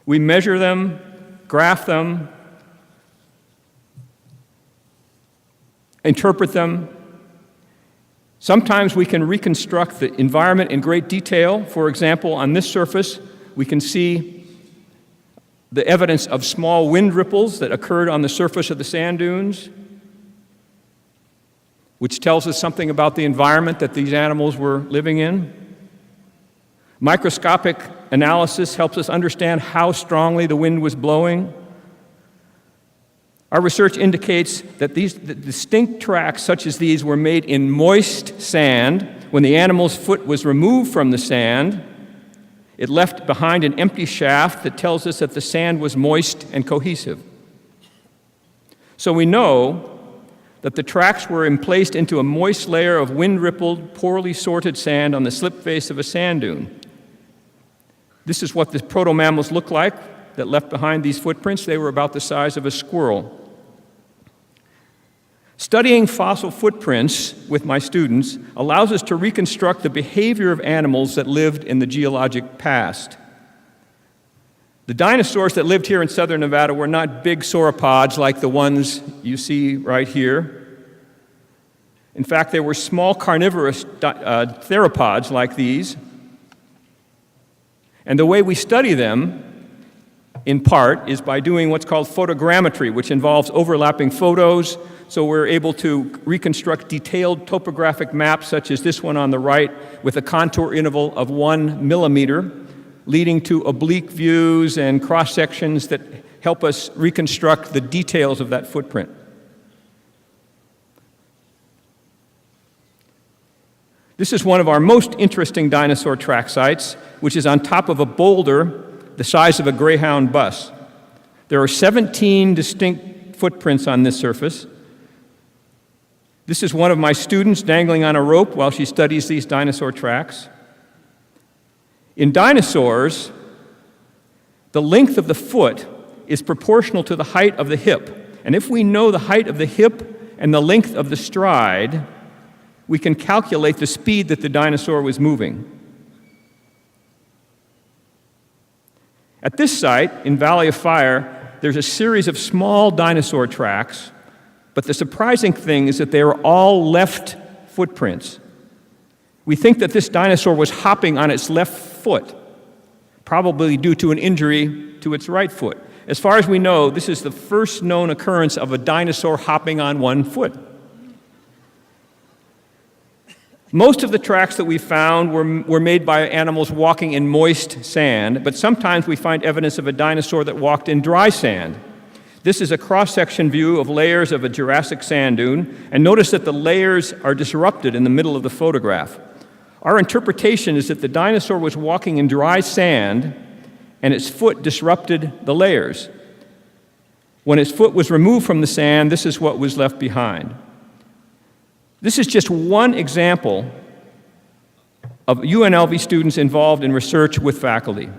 We measure them, graph them, interpret them. Sometimes we can reconstruct the environment in great detail. For example, on this surface, we can see the evidence of small wind ripples that occurred on the surface of the sand dunes, which tells us something about the environment that these animals were living in. Microscopic analysis helps us understand how strongly the wind was blowing. Our research indicates that the distinct tracks such as these were made in moist sand. When the animal's foot was removed from the sand, it left behind an empty shaft that tells us that the sand was moist and cohesive. So we know that the tracks were placed into a moist layer of wind-rippled, poorly sorted sand on the slip face of a sand dune. This is what the proto-mammals looked like that left behind these footprints. They were about the size of a squirrel. Studying fossil footprints with my students allows us to reconstruct the behavior of animals that lived in the geologic past. The dinosaurs that lived here in southern Nevada were not big sauropods like the ones you see right here. In fact, they were small carnivorous theropods like these. And the way we study them, in part, is by doing what's called photogrammetry, which involves overlapping photos. So we're able to reconstruct detailed topographic maps, such as this one on the right, with a contour interval of 1 millimeter, leading to oblique views and cross-sections that help us reconstruct the details of that footprint. This is one of our most interesting dinosaur track sites, which is on top of a boulder the size of a Greyhound bus. There are 17 distinct footprints on this surface. This is one of my students dangling on a rope while she studies these dinosaur tracks. In dinosaurs, the length of the foot is proportional to the height of the hip. And if we know the height of the hip and the length of the stride, we can calculate the speed that the dinosaur was moving. At this site, in Valley of Fire, there's a series of small dinosaur tracks, but the surprising thing is that they are all left footprints. We think that this dinosaur was hopping on its left foot, probably due to an injury to its right foot. As far as we know, this is the first known occurrence of a dinosaur hopping on one foot. Most of the tracks that we found were made by animals walking in moist sand, but sometimes we find evidence of a dinosaur that walked in dry sand. This is a cross-section view of layers of a Jurassic sand dune, and notice that the layers are disrupted in the middle of the photograph. Our interpretation is that the dinosaur was walking in dry sand and its foot disrupted the layers. When its foot was removed from the sand, this is what was left behind. This is just one example of UNLV students involved in research with faculty.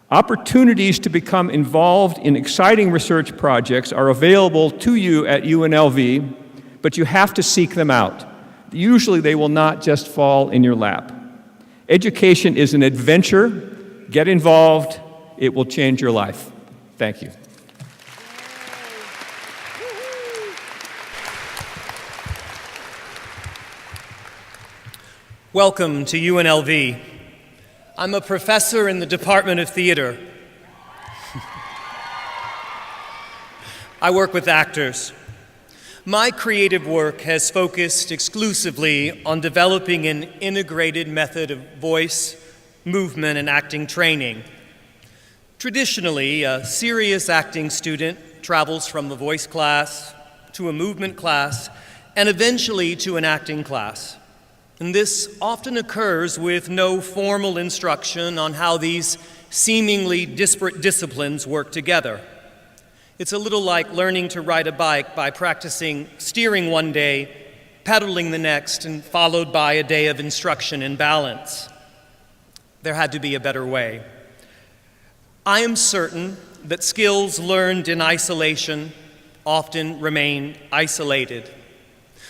Opportunities to become involved in exciting research projects are available to you at UNLV, but you have to seek them out. Usually they will not just fall in your lap. Education is an adventure. Get involved. It will change your life. Thank you. Welcome to UNLV. I'm a professor in the Department of Theater. I work with actors. My creative work has focused exclusively on developing an integrated method of voice, movement, and acting training. Traditionally, a serious acting student travels from a voice class to a movement class and eventually to an acting class. And this often occurs with no formal instruction on how these seemingly disparate disciplines work together. It's a little like learning to ride a bike by practicing steering one day, pedaling the next, and followed by a day of instruction in balance. There had to be a better way. I am certain that skills learned in isolation often remain isolated.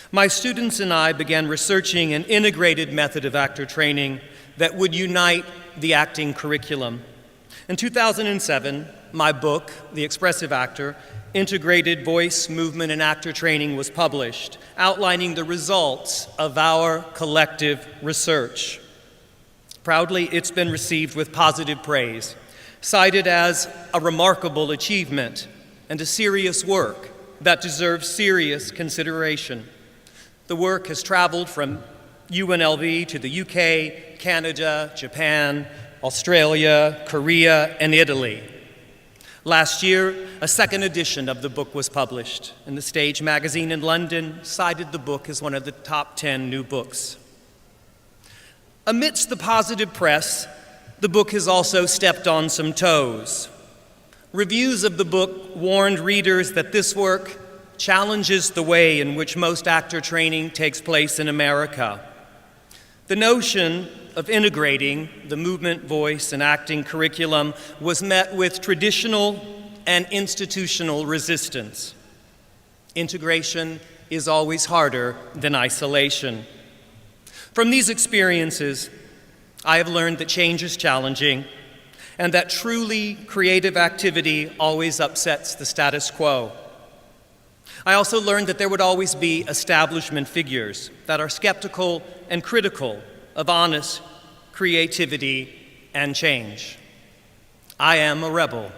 My students and I began researching an integrated method of actor training that would unite the acting curriculum. In 2007, my book, The Expressive Actor, Integrated Voice, Movement, and Actor Training was published, outlining the results of our collective research. Proudly, it's been received with positive praise, cited as a remarkable achievement and a serious work that deserves serious consideration. The work has traveled from UNLV to the UK, Canada, Japan, Australia, Korea, and Italy. Last year, a second edition of the book was published, and the Stage magazine in London cited the book as one of the top 10 new books. Amidst the positive press, the book has also stepped on some toes. Reviews of the book warned readers that this work challenges the way in which most actor training takes place in America. The notion of integrating the movement, voice, and acting curriculum was met with traditional and institutional resistance. Integration is always harder than isolation. From these experiences, I have learned that change is challenging and that truly creative activity always upsets the status quo. I also learned that there would always be establishment figures that are skeptical and critical of honest creativity and change. I am a rebel.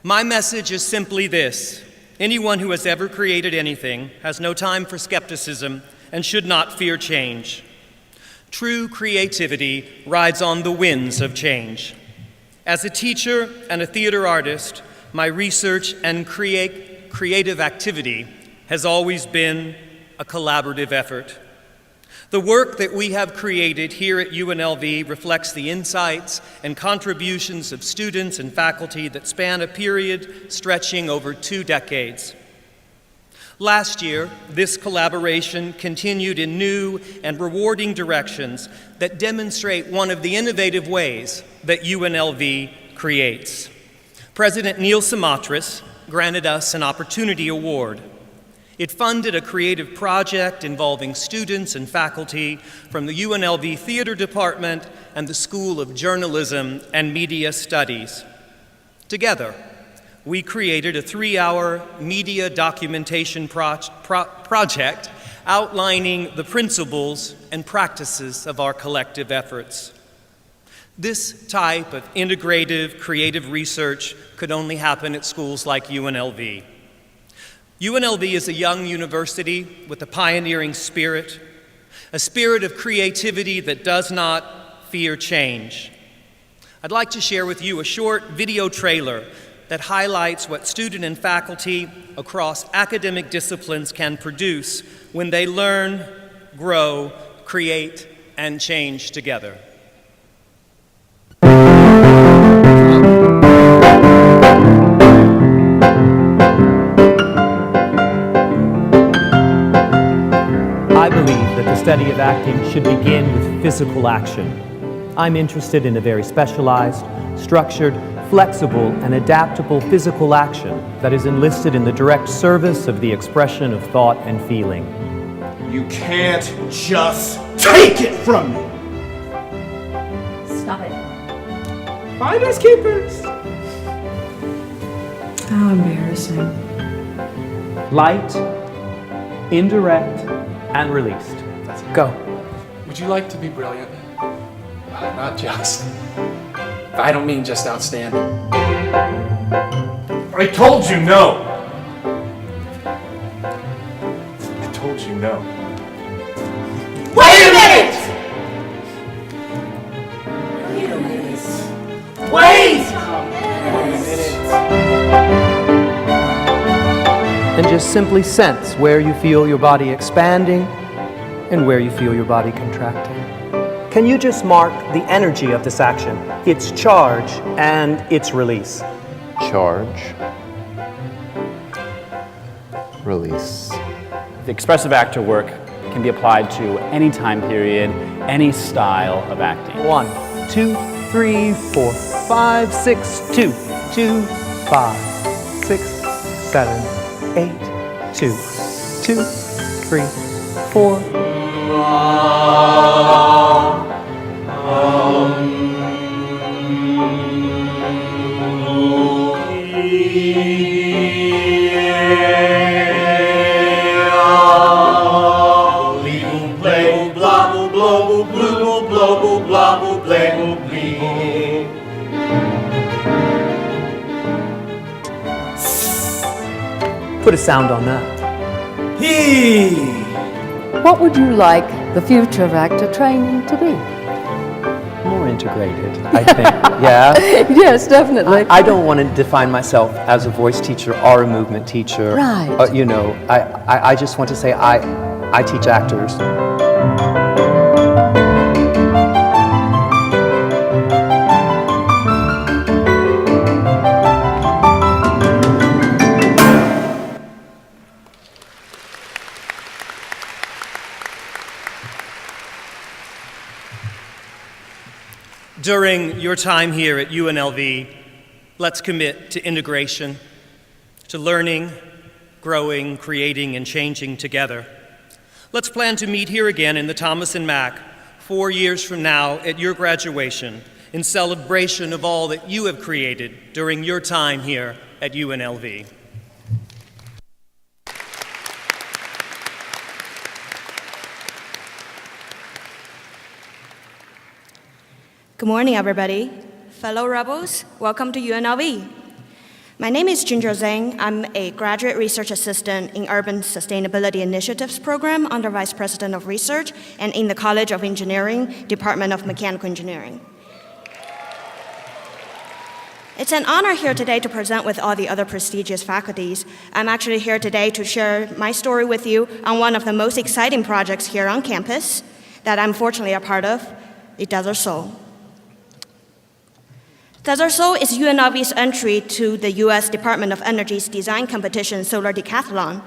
My message is simply this: anyone who has ever created anything has no time for skepticism and should not fear change. True creativity rides on the winds of change. As a teacher and a theater artist, my research and creative activity has always been a collaborative effort. The work that we have created here at UNLV reflects the insights and contributions of students and faculty that span a period stretching over 2 decades. Last year, this collaboration continued in new and rewarding directions that demonstrate one of the innovative ways that UNLV creates. President Neil Simatris granted us an Opportunity Award. It funded a creative project involving students and faculty from the UNLV Theater Department and the School of Journalism and Media Studies. Together, we created a 3-hour media documentation project outlining the principles and practices of our collective efforts. This type of integrative, creative research could only happen at schools like UNLV. UNLV is a young university with a pioneering spirit, a spirit of creativity that does not fear change. I'd like to share with you a short video trailer that highlights what student and faculty across academic disciplines can produce when they learn, grow, create, and change together. I believe that the study of acting should begin with physical action. I'm interested in a very specialized, structured, flexible, and adaptable physical action that is enlisted in the direct service of the expression of thought and feeling. You can't just take it from me! Stop it. Finders keepers! How embarrassing. Light, indirect, and released. Go. Would you like to be brilliant? Not just. I don't mean just outstanding. I told you no! I told you no. Wait a minute! Wait! And just simply sense where you feel your body expanding and where you feel your body contracting. Can you just mark the energy of this action, its charge and its release? Charge, release. The expressive actor work can be applied to any time period, any style of acting. 1, 2, 3, 4, 5, 6, 2, 2, 5, 6, 7, 8, 2, 2, 3, 4. Put a sound on that. What would you like the future of actor training to be? More integrated, I think. Yeah? Yes, definitely. I don't want to define myself as a voice teacher or a movement teacher. Right. I just want to say I teach actors. During your time here at UNLV, let's commit to integration, to learning, growing, creating, and changing together. Let's plan to meet here again in the Thomas and Mack 4 years from now at your graduation in celebration of all that you have created during your time here at UNLV. Good morning, everybody. Fellow Rebels, welcome to UNLV. My name is Ginger Zhang. I'm a graduate research assistant in Urban Sustainability Initiatives program under Vice President of Research and in the College of Engineering, Department of Mechanical Engineering. It's an honor here today to present with all the other prestigious faculties. I'm actually here today to share my story with you on one of the most exciting projects here on campus that I'm fortunately a part of, the Desert Soul. Desert Soul is UNLV's entry to the U.S. Department of Energy's design competition, Solar Decathlon.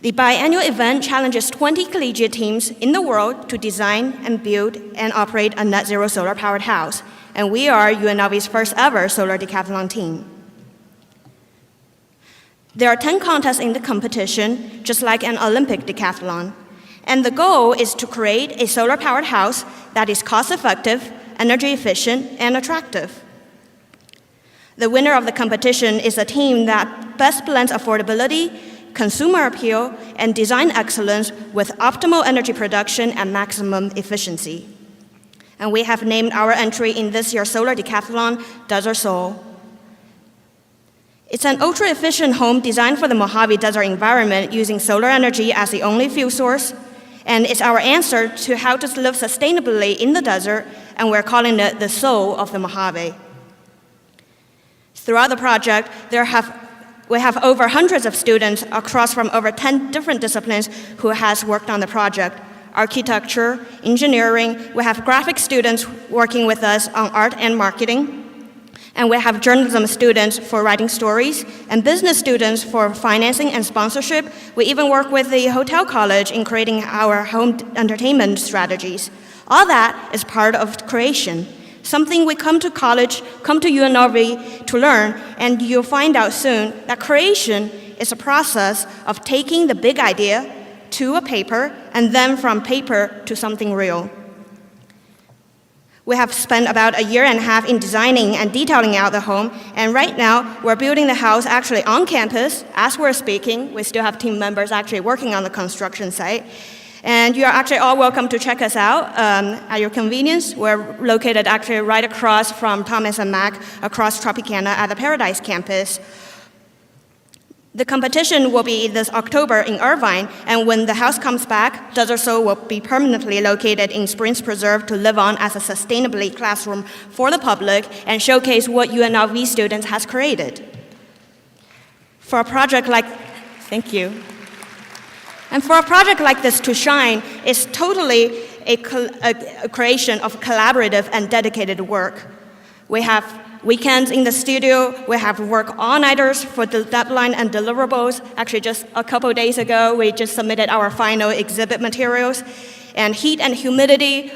The biannual event challenges 20 collegiate teams in the world to design and build and operate a net zero solar-powered house, and we are UNLV's first ever Solar Decathlon team. There are 10 contests in the competition, just like an Olympic decathlon, and the goal is to create a solar-powered house that is cost-effective, energy efficient, and attractive. The winner of the competition is a team that best blends affordability, consumer appeal, and design excellence with optimal energy production and maximum efficiency. And we have named our entry in this year's Solar Decathlon Desert Soul. It's an ultra-efficient home designed for the Mojave Desert environment using solar energy as the only fuel source, and it's our answer to how to live sustainably in the desert, and we're calling it the soul of the Mojave. Throughout the project, we have over hundreds of students across from over 10 different disciplines who has worked on the project. Architecture, engineering, we have graphic students working with us on art and marketing, and we have journalism students for writing stories, and business students for financing and sponsorship. We even work with the hotel college in creating our home entertainment strategies. All that is part of creation, something we come to college, come to UNLV to learn, and you'll find out soon that creation is a process of taking the big idea to a paper, and then from paper to something real. We have spent about a year and a half in designing and detailing out the home, and right now we're building the house actually on campus. As we're speaking, we still have team members actually working on the construction site. And you're actually all welcome to check us out at your convenience. We're located actually right across from Thomas and Mack, across Tropicana at the Paradise campus. The competition will be this October in Irvine, and when the house comes back, Desert Soul will be permanently located in Springs Preserve to live on as a sustainability classroom for the public and showcase what UNLV students has created. For a project like, thank you. And for a project like this to shine, it's totally a creation of collaborative and dedicated work. We have weekends in the studio, we have work all-nighters for the deadline and deliverables. Actually, just a couple days ago, we just submitted our final exhibit materials. And heat and humidity,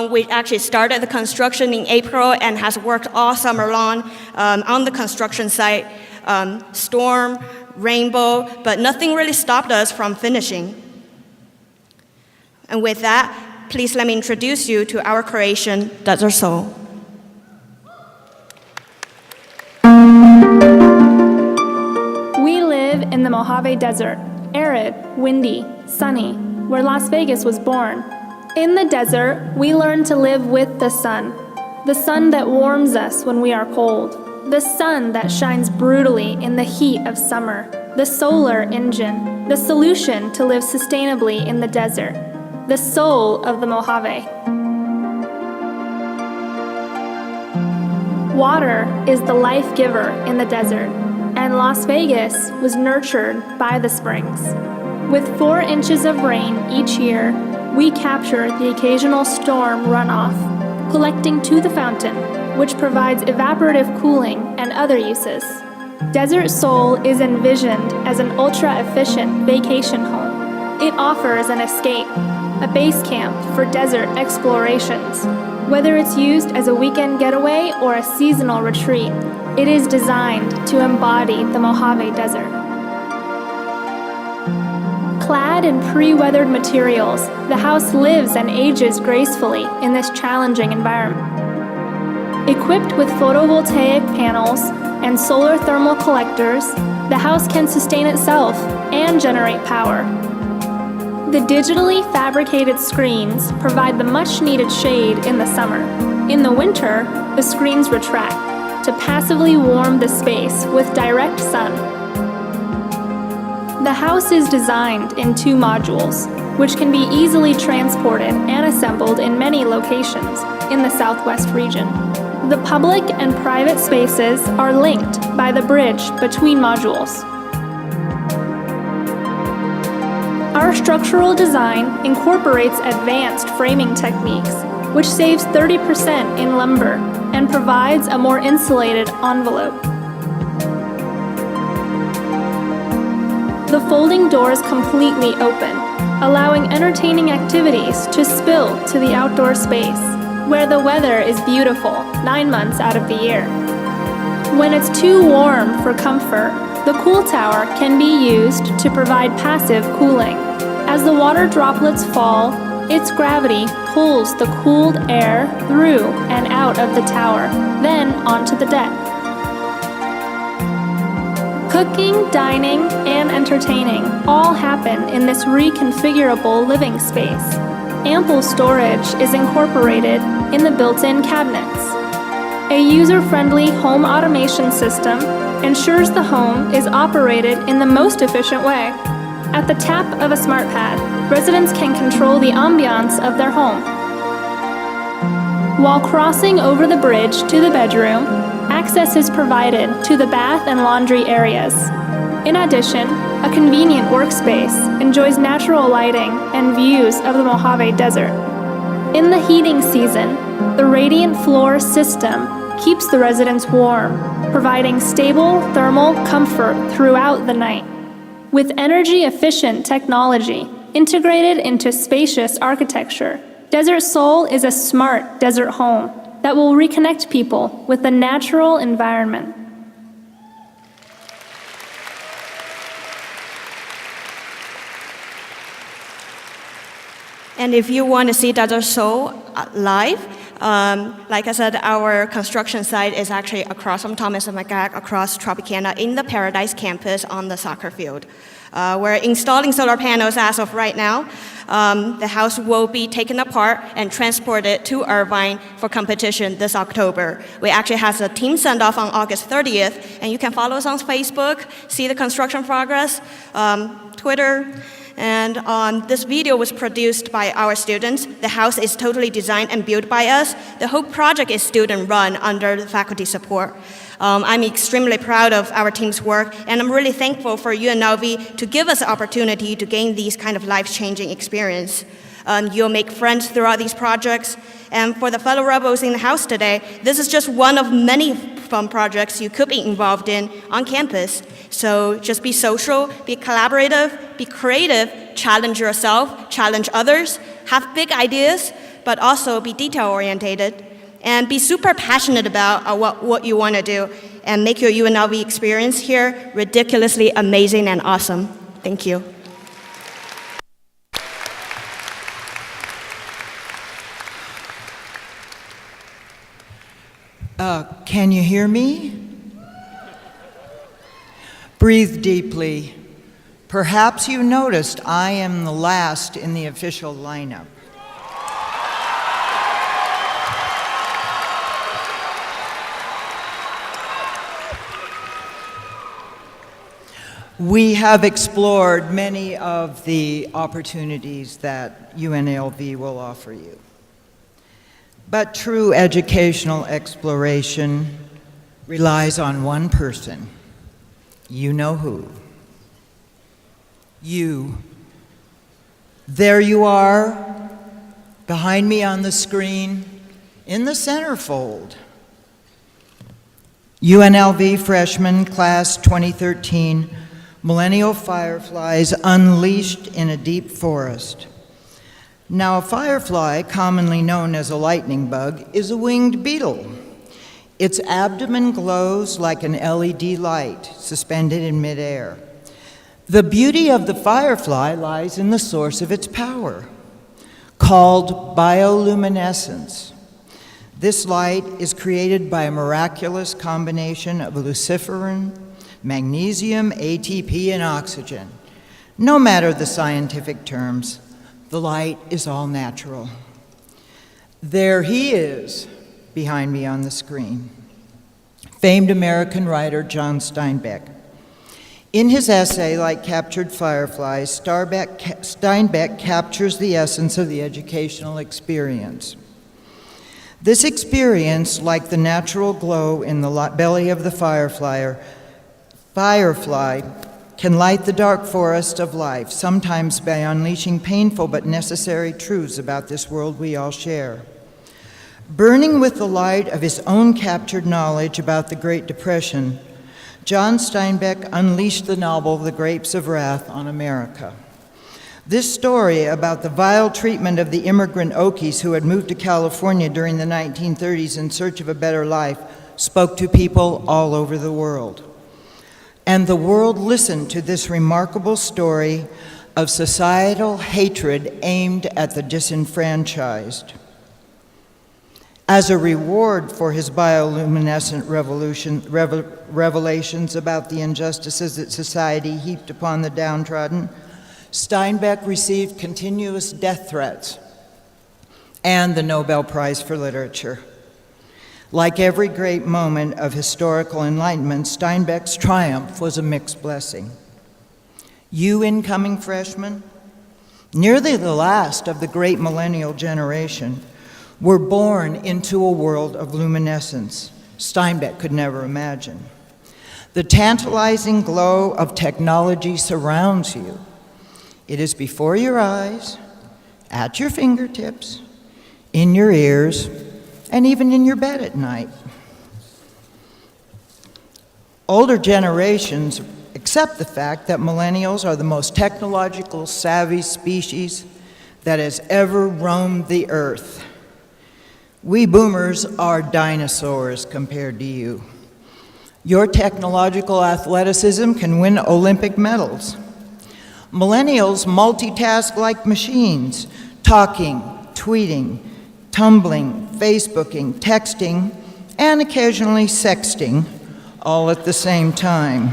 we actually started the construction in April and has worked all summer long on the construction site. Storm, rainbow, but nothing really stopped us from finishing. And with that, please let me introduce you to our creation, Desert Soul. We live in the Mojave Desert, arid, windy, sunny, where Las Vegas was born. In the desert, we learn to live with the sun that warms us when we are cold, the sun that shines brutally in the heat of summer, the solar engine, the solution to live sustainably in the desert, the soul of the Mojave. Water is the life giver in the desert, and Las Vegas was nurtured by the springs. With 4 inches of rain each year, we capture the occasional storm runoff, collecting to the fountain, which provides evaporative cooling and other uses. Desert Soul is envisioned as an ultra-efficient vacation home. It offers an escape, a base camp for desert explorations. Whether it's used as a weekend getaway or a seasonal retreat, it is designed to embody the Mojave Desert. Clad in pre-weathered materials, the house lives and ages gracefully in this challenging environment. Equipped with photovoltaic panels and solar thermal collectors, the house can sustain itself and generate power. The digitally fabricated screens provide the much-needed shade in the summer. In the winter, the screens retract to passively warm the space with direct sun. The house is designed in 2 modules, which can be easily transported and assembled in many locations in the Southwest region. The public and private spaces are linked by the bridge between modules. Our structural design incorporates advanced framing techniques, which saves 30% in lumber and provides a more insulated envelope. The folding doors completely open, allowing entertaining activities to spill to the outdoor space, where the weather is beautiful 9 months out of the year. When it's too warm for comfort, the cool tower can be used to provide passive cooling. As the water droplets fall, its gravity pulls the cooled air through and out of the tower, then onto the deck. Cooking, dining, and entertaining all happen in this reconfigurable living space. Ample storage is incorporated in the built-in cabinets. A user-friendly home automation system ensures the home is operated in the most efficient way. At the tap of a smart pad, residents can control the ambiance of their home. While crossing over the bridge to the bedroom, access is provided to the bath and laundry areas. In addition, a convenient workspace enjoys natural lighting and views of the Mojave Desert. In the heating season, the radiant floor system keeps the residents warm, providing stable thermal comfort throughout the night. With energy-efficient technology integrated into spacious architecture, Desert Soul is a smart desert home that will reconnect people with the natural environment. And if you want to see Desert Soul live, like I said, our construction site is actually across from Thomas and McGack, across Tropicana in the Paradise campus on the soccer field. We're installing solar panels as of right now. The house will be taken apart and transported to Irvine for competition this October. We actually have a team send-off on August 30th, and you can follow us on Facebook, see the construction progress, Twitter. And this video was produced by our students. The house is totally designed and built by us. The whole project is student-run under the faculty support. I'm extremely proud of our team's work, and I'm really thankful for UNLV to give us the opportunity to gain these kind of life-changing experience. You'll make friends throughout these projects. And for the fellow rebels in the house today, this is just one of many fun projects you could be involved in on campus. So just be social, be collaborative, be creative, challenge yourself, challenge others, have big ideas, but also be detail-orientated, and be super passionate about what you want to do, and make your UNLV experience here ridiculously amazing and awesome. Thank you. Can you hear me? Breathe deeply. Perhaps you noticed I am the last in the official lineup. We have explored many of the opportunities that UNLV will offer you. But true educational exploration relies on one person. You know who. You. There you are, behind me on the screen, in the centerfold. UNLV freshman class 2013, millennial fireflies unleashed in a deep forest. Now, a firefly, commonly known as a lightning bug, is a winged beetle. Its abdomen glows like an LED light suspended in midair. The beauty of the firefly lies in the source of its power, called bioluminescence. This light is created by a miraculous combination of luciferin, magnesium, ATP, and oxygen. No matter the scientific terms, the light is all natural. There he is, behind me on the screen. Famed American writer John Steinbeck. In his essay, Like Captured Fireflies, Steinbeck captures the essence of the educational experience. This experience, like the natural glow in the belly of the firefly, can light the dark forest of life, sometimes by unleashing painful but necessary truths about this world we all share. Burning with the light of his own captured knowledge about the Great Depression, John Steinbeck unleashed the novel The Grapes of Wrath on America. This story about the vile treatment of the immigrant Okies who had moved to California during the 1930s in search of a better life spoke to people all over the world. And the world listened to this remarkable story of societal hatred aimed at the disenfranchised. As a reward for his bioluminescent revelations about the injustices that society heaped upon the downtrodden, Steinbeck received continuous death threats and the Nobel Prize for Literature. Like every great moment of historical enlightenment, Steinbeck's triumph was a mixed blessing. You incoming freshmen, nearly the last of the great millennial generation, were born into a world of luminescence, Steinbeck could never imagine. The tantalizing glow of technology surrounds you. It is before your eyes, at your fingertips, in your ears, and even in your bed at night. Older generations accept the fact that millennials are the most technological savvy species that has ever roamed the earth. We boomers are dinosaurs compared to you. Your technological athleticism can win Olympic medals. Millennials multitask like machines, talking, tweeting, tumbling, Facebooking, texting, and occasionally sexting, all at the same time.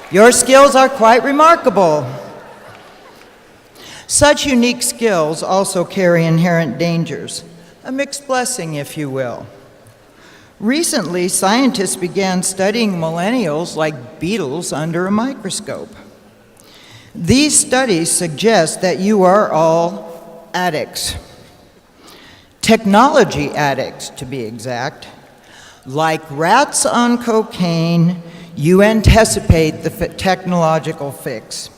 Your skills are quite remarkable. Such unique skills also carry inherent dangers, a mixed blessing, if you will. Recently, scientists began studying millennials like beetles under a microscope. These studies suggest that you are all addicts. Technology addicts, to be exact. Like rats on cocaine, you anticipate the technological fix.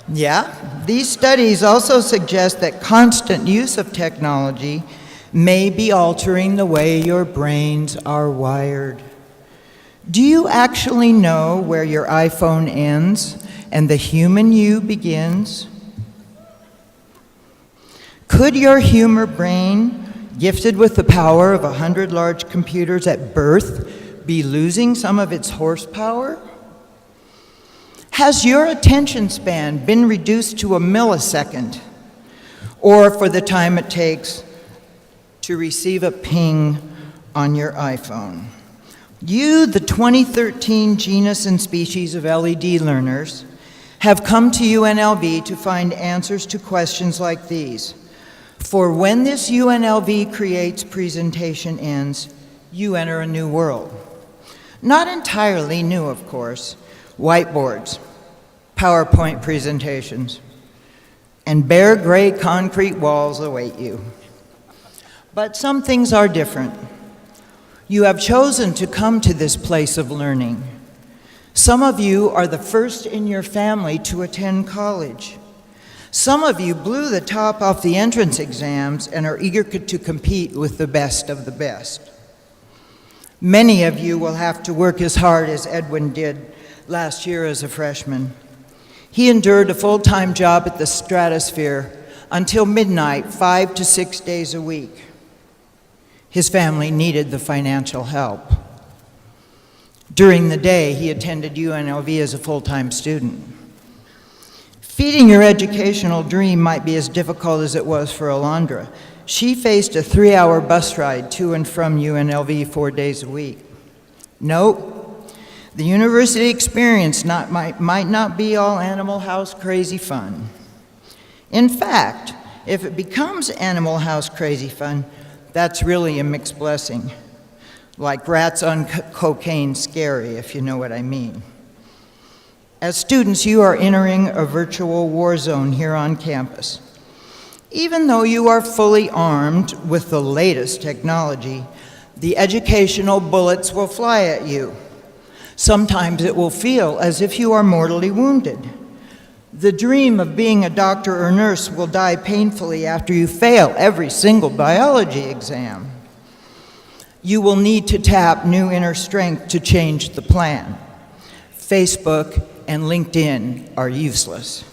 Yeah, these studies also suggest that constant use of technology may be altering the way your brains are wired. Do you actually know where your iPhone ends and the human you begins? Could your humor brain, gifted with the power of 100 large computers at birth, be losing some of its horsepower? Has your attention span been reduced to a millisecond, or for the time it takes to receive a ping on your iPhone? You, the 2013 genus and species of LED learners, have come to UNLV to find answers to questions like these. For when this UNLV Creates presentation ends, you enter a new world. Not entirely new, of course. Whiteboards, PowerPoint presentations, and bare gray concrete walls await you. But some things are different. You have chosen to come to this place of learning. Some of you are the first in your family to attend college. Some of you blew the top off the entrance exams and are eager to compete with the best of the best. Many of you will have to work as hard as Edwin did last year as a freshman. He endured a full-time job at the Stratosphere until midnight, 5 to 6 days a week. His family needed the financial help. During the day, he attended UNLV as a full-time student. Feeding your educational dream might be as difficult as it was for Alondra. She faced a 3-hour bus ride to and from UNLV 4 days a week. Nope. The university experience might not be all Animal House crazy fun. In fact, if it becomes Animal House crazy fun, that's really a mixed blessing. Like rats on cocaine scary, if you know what I mean. As students, you are entering a virtual war zone here on campus. Even though you are fully armed with the latest technology, the educational bullets will fly at you. Sometimes it will feel as if you are mortally wounded. The dream of being a doctor or nurse will die painfully after you fail every single biology exam. You will need to tap new inner strength to change the plan. Facebook and LinkedIn are useless.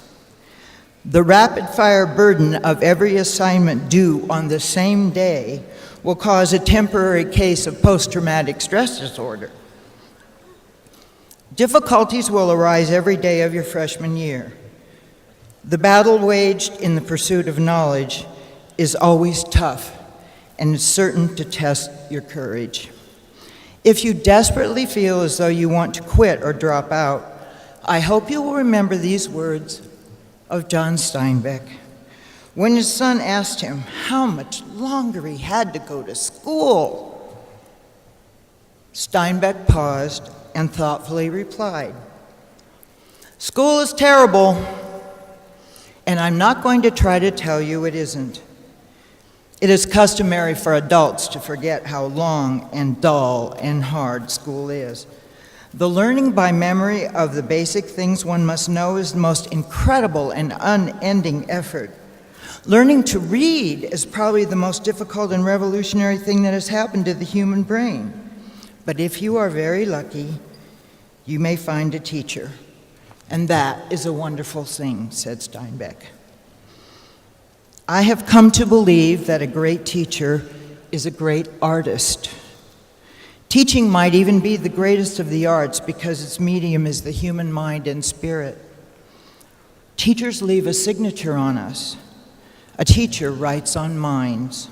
The rapid-fire burden of every assignment due on the same day will cause a temporary case of post-traumatic stress disorder. Difficulties will arise every day of your freshman year. The battle waged in the pursuit of knowledge is always tough and is certain to test your courage. If you desperately feel as though you want to quit or drop out, I hope you will remember these words of John Steinbeck. When his son asked him how much longer he had to go to school, Steinbeck paused and thoughtfully replied, "School is terrible, and I'm not going to try to tell you it isn't. It is customary for adults to forget how long and dull and hard school is. The learning by memory of the basic things one must know is the most incredible and unending effort. Learning to read is probably the most difficult and revolutionary thing that has happened to the human brain. But if you are very lucky, you may find a teacher. And that is a wonderful thing, said Steinbeck. I have come to believe that a great teacher is a great artist. Teaching might even be the greatest of the arts because its medium is the human mind and spirit. Teachers leave a signature on us. A teacher writes on minds.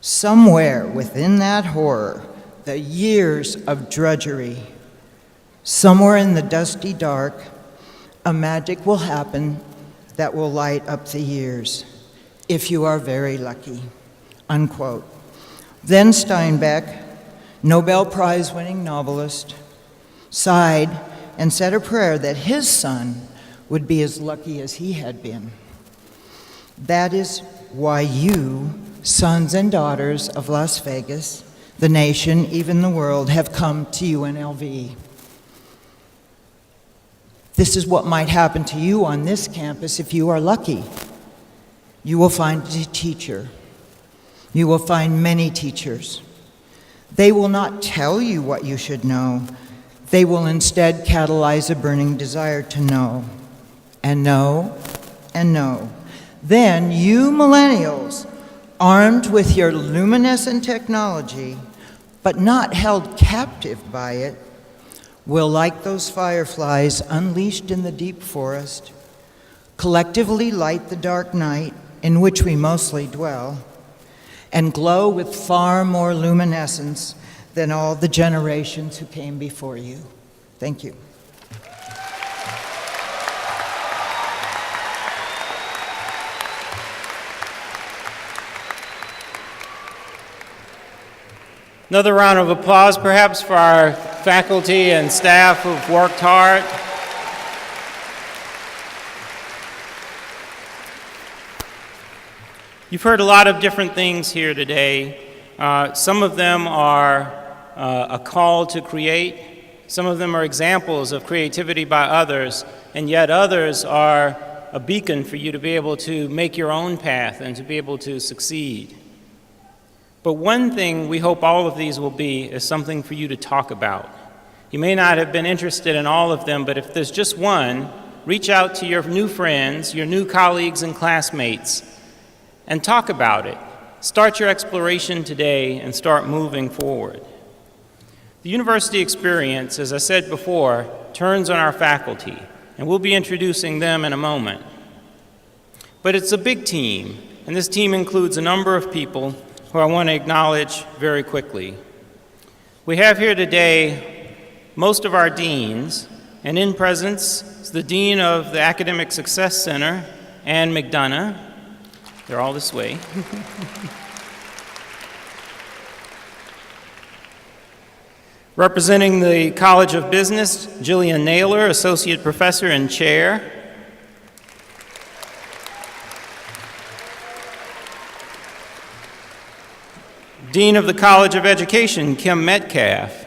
Somewhere within that horror, the years of drudgery, somewhere in the dusty dark, a magic will happen that will light up the years, if you are very lucky, unquote. Then Steinbeck, Nobel Prize-winning novelist, sighed and said a prayer that his son would be as lucky as he had been. That is why you, sons and daughters of Las Vegas, the nation, even the world, have come to UNLV. This is what might happen to you on this campus if you are lucky. You will find a teacher. You will find many teachers. They will not tell you what you should know. They will instead catalyze a burning desire to know, and know, and know. Then you millennials, armed with your luminescent technology, but not held captive by it, will, like those fireflies unleashed in the deep forest, collectively light the dark night in which we mostly dwell, and glow with far more luminescence than all the generations who came before you. Thank you. Another round of applause, perhaps, for our faculty and staff who've worked hard. You've heard a lot of different things here today. Some of them are a call to create. Some of them are examples of creativity by others, and yet others are a beacon for you to be able to make your own path and to be able to succeed. But one thing we hope all of these will be is something for you to talk about. You may not have been interested in all of them, but if there's just one, reach out to your new friends, your new colleagues and classmates, and talk about it. Start your exploration today and start moving forward. The university experience, as I said before, turns on our faculty, and we'll be introducing them in a moment. But it's a big team, and this team includes a number of people who I want to acknowledge very quickly. We have here today most of our deans, and in presence is the Dean of the Academic Success Center, Ann McDonough. They're all this way. Representing the College of Business, Jillian Naylor, Associate Professor and Chair. Dean of the College of Education, Kim Metcalf.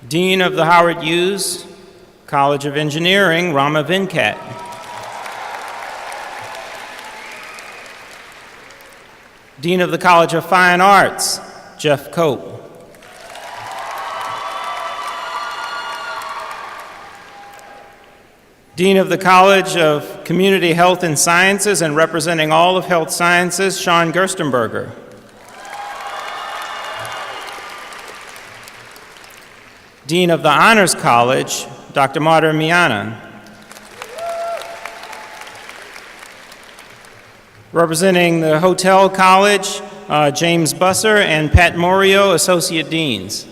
Dean of the Howard Hughes College of Engineering, Rama Venkat. Dean of the College of Fine Arts, Jeff Cope. Dean of the College of Community Health and Sciences and representing all of health sciences, Sean Gerstenberger. Dean of the Honors College, Dr. Marta Miana. Representing the Hotel College, James Busser and Pat Morio, Associate Deans.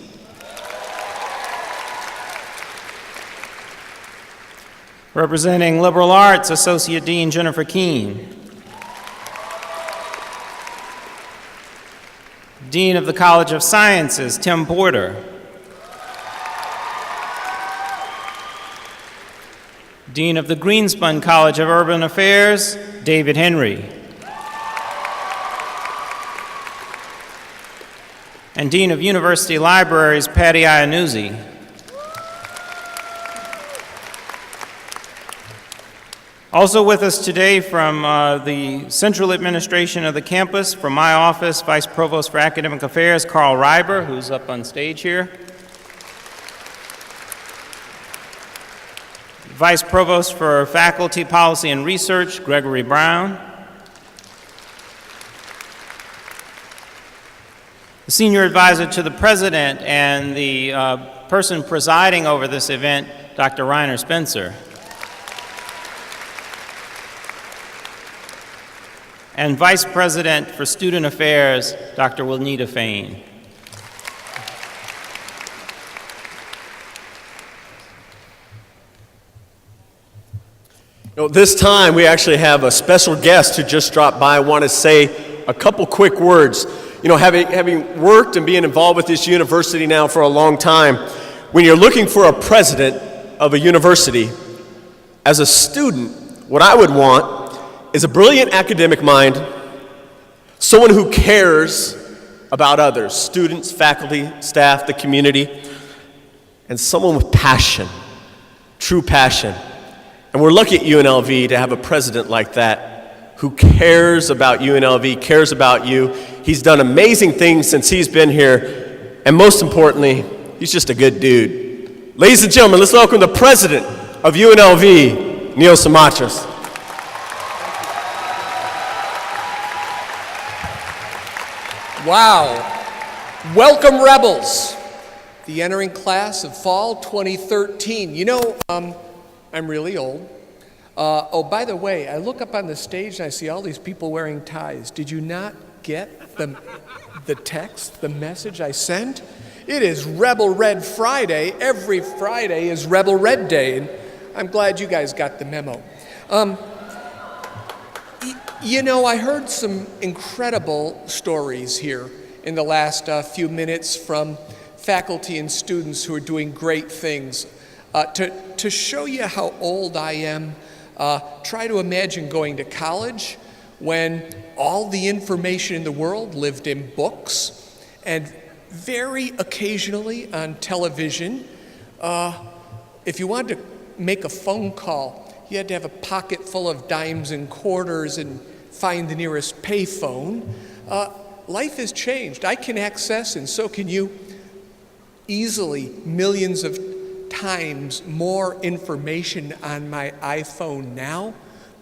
Representing Liberal Arts, Associate Dean Jennifer Keene. Dean of the College of Sciences, Tim Porter. Dean of the Greenspun College of Urban Affairs, David Henry. And Dean of University Libraries, Patty Iannuzzi. Also with us today from the Central Administration of the campus, from my office, Vice Provost for Academic Affairs, Carl Reiber, who's up on stage here. Vice Provost for Faculty, Policy, and Research, Gregory Brown. The Senior Advisor to the President and the person presiding over this event, Dr. Reiner Spencer. And Vice President for Student Affairs, Dr. Wilnita Fain. This time we actually have a special guest who just dropped by. I want to say a couple quick words. Having worked and being involved with this university now for a long time, when you're looking for a president of a university, as a student, what I would want is a brilliant academic mind, someone who cares about others, students, faculty, staff, the community, and someone with passion, true passion. And we're lucky at UNLV to have a president like that who cares about UNLV, cares about you. He's done amazing things since he's been here, and most importantly, he's just a good dude. Ladies and gentlemen, let's welcome the president of UNLV, Neil Simatras. Wow. Welcome, Rebels, the entering class of fall 2013. I'm really old. Oh, by the way, I look up on the stage and I see all these people wearing ties. Did you not get the text, the message I sent? It is Rebel Red Friday. Every Friday is Rebel Red Day, and I'm glad you guys got the memo. I heard some incredible stories here in the last few minutes from faculty and students who are doing great things. To show you how old I am, try to imagine going to college when all the information in the world lived in books and very occasionally on television. If you wanted to make a phone call, you had to have a pocket full of dimes and quarters and find the nearest payphone. Life has changed. I can access, and so can you, easily millions of times more information on my iPhone now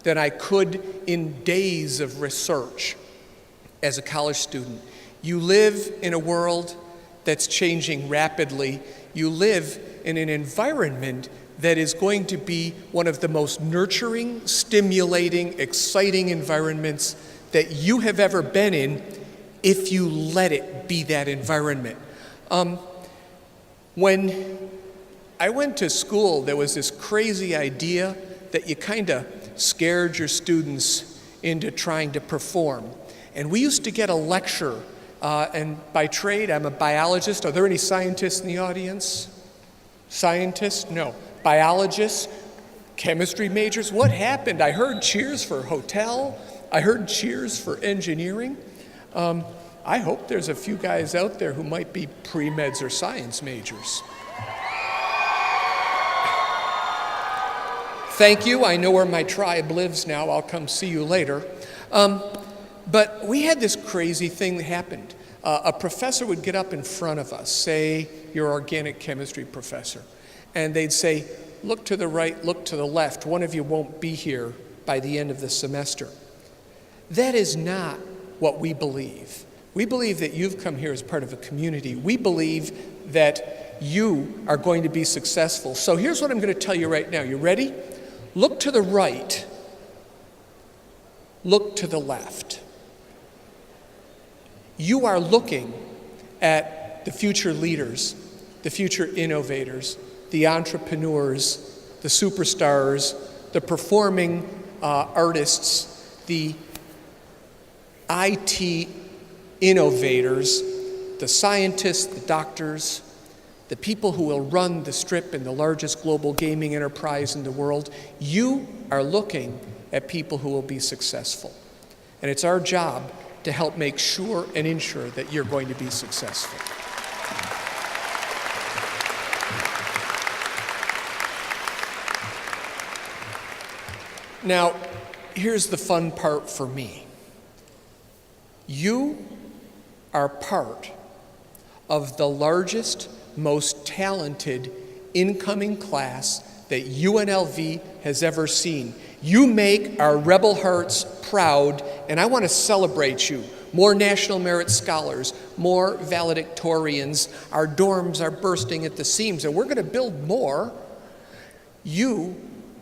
than I could in days of research as a college student. You live in a world that's changing rapidly. You live in an environment that is going to be one of the most nurturing, stimulating, exciting environments that you have ever been in if you let it be that environment. When I went to school, there was this crazy idea that you kind of scared your students into trying to perform. And we used to get a lecture, and by trade, I'm a biologist. Are there any scientists in the audience? Scientists? No. Biologists? Chemistry majors? What happened? I heard cheers for hotel. I heard cheers for engineering. I hope there's a few guys out there who might be pre-meds or science majors. Thank you. I know where my tribe lives now. I'll come see you later. But we had this crazy thing that happened. A professor would get up in front of us, say your organic chemistry professor, and they'd say, look to the right, look to the left. One of you won't be here by the end of the semester. That is not what we believe. We believe that you've come here as part of a community. We believe that you are going to be successful. So here's what I'm going to tell you right now. You ready? Look to the right. Look to the left. You are looking at the future leaders, the future innovators, the entrepreneurs, the superstars, the performing artists, the IT innovators, the scientists, the doctors, the people who will run the Strip and the largest global gaming enterprise in the world, you are looking at people who will be successful. And it's our job to help make sure and ensure that you're going to be successful. Now, here's the fun part for me. You are part of the largest, most talented incoming class that UNLV has ever seen. You make our rebel hearts proud, and I want to celebrate you. More National Merit Scholars, more valedictorians. Our dorms are bursting at the seams, and we're going to build more. You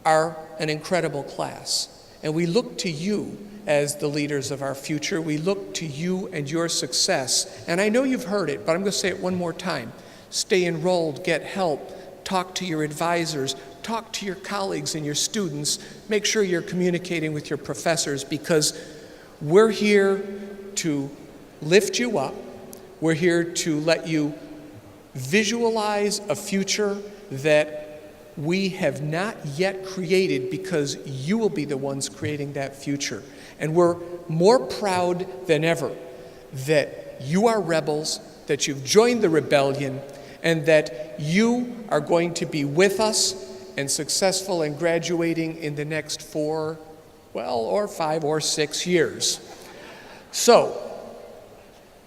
are an incredible class, and we look to you as the leaders of our future. We look to you and your success. And I know you've heard it, but I'm going to say it one more time. Stay enrolled, get help, talk to your advisors, talk to your colleagues and your students. Make sure you're communicating with your professors, because we're here to lift you up. We're here to let you visualize a future that we have not yet created, because you will be the ones creating that future. And we're more proud than ever that you are rebels, that you've joined the rebellion, and that you are going to be with us and successful in graduating in the next 4, or 5 or 6 years. So,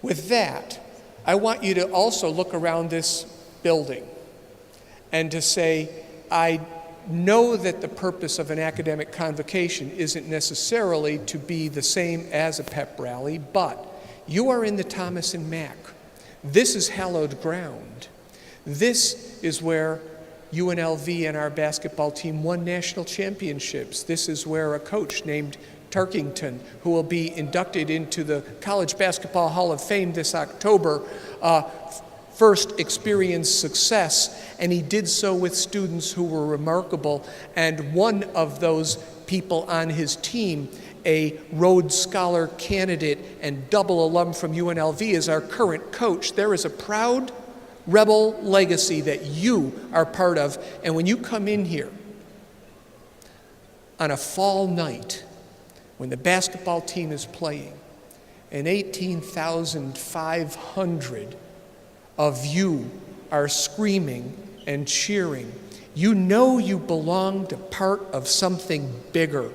with that, I want you to also look around this building and to say, I know that the purpose of an academic convocation isn't necessarily to be the same as a pep rally, but you are in the Thomas and Mack. This is hallowed ground. This is where UNLV and our basketball team won national championships. This is where a coach named Tarkington, who will be inducted into the College Basketball Hall of Fame this October, first experienced success, and he did so with students who were remarkable. And one of those people on his team, a Rhodes Scholar candidate and double alum from UNLV, is our current coach. There is a proud rebel legacy that you are part of. And when you come in here on a fall night, when the basketball team is playing, and 18,500 of you are screaming and cheering, you know you belong to part of something bigger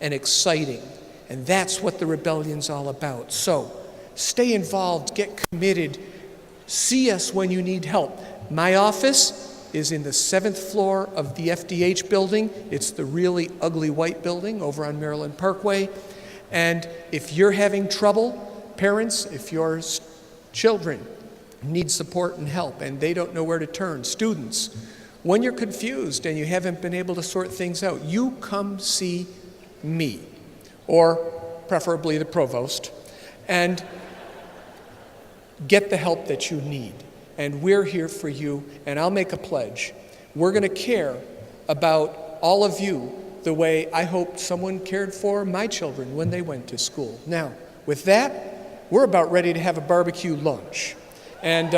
and exciting. And that's what the rebellion's all about. So stay involved, get committed, see us when you need help. My office is in the 7th floor of the FDH building. It's the really ugly white building over on Maryland Parkway. And if you're having trouble, parents, if your children need support and help and they don't know where to turn, students, when you're confused and you haven't been able to sort things out, you come see me, or preferably the provost, and get the help that you need. And we're here for you, and I'll make a pledge. We're going to care about all of you the way I hope someone cared for my children when they went to school. Now, with that, we're about ready to have a barbecue lunch. And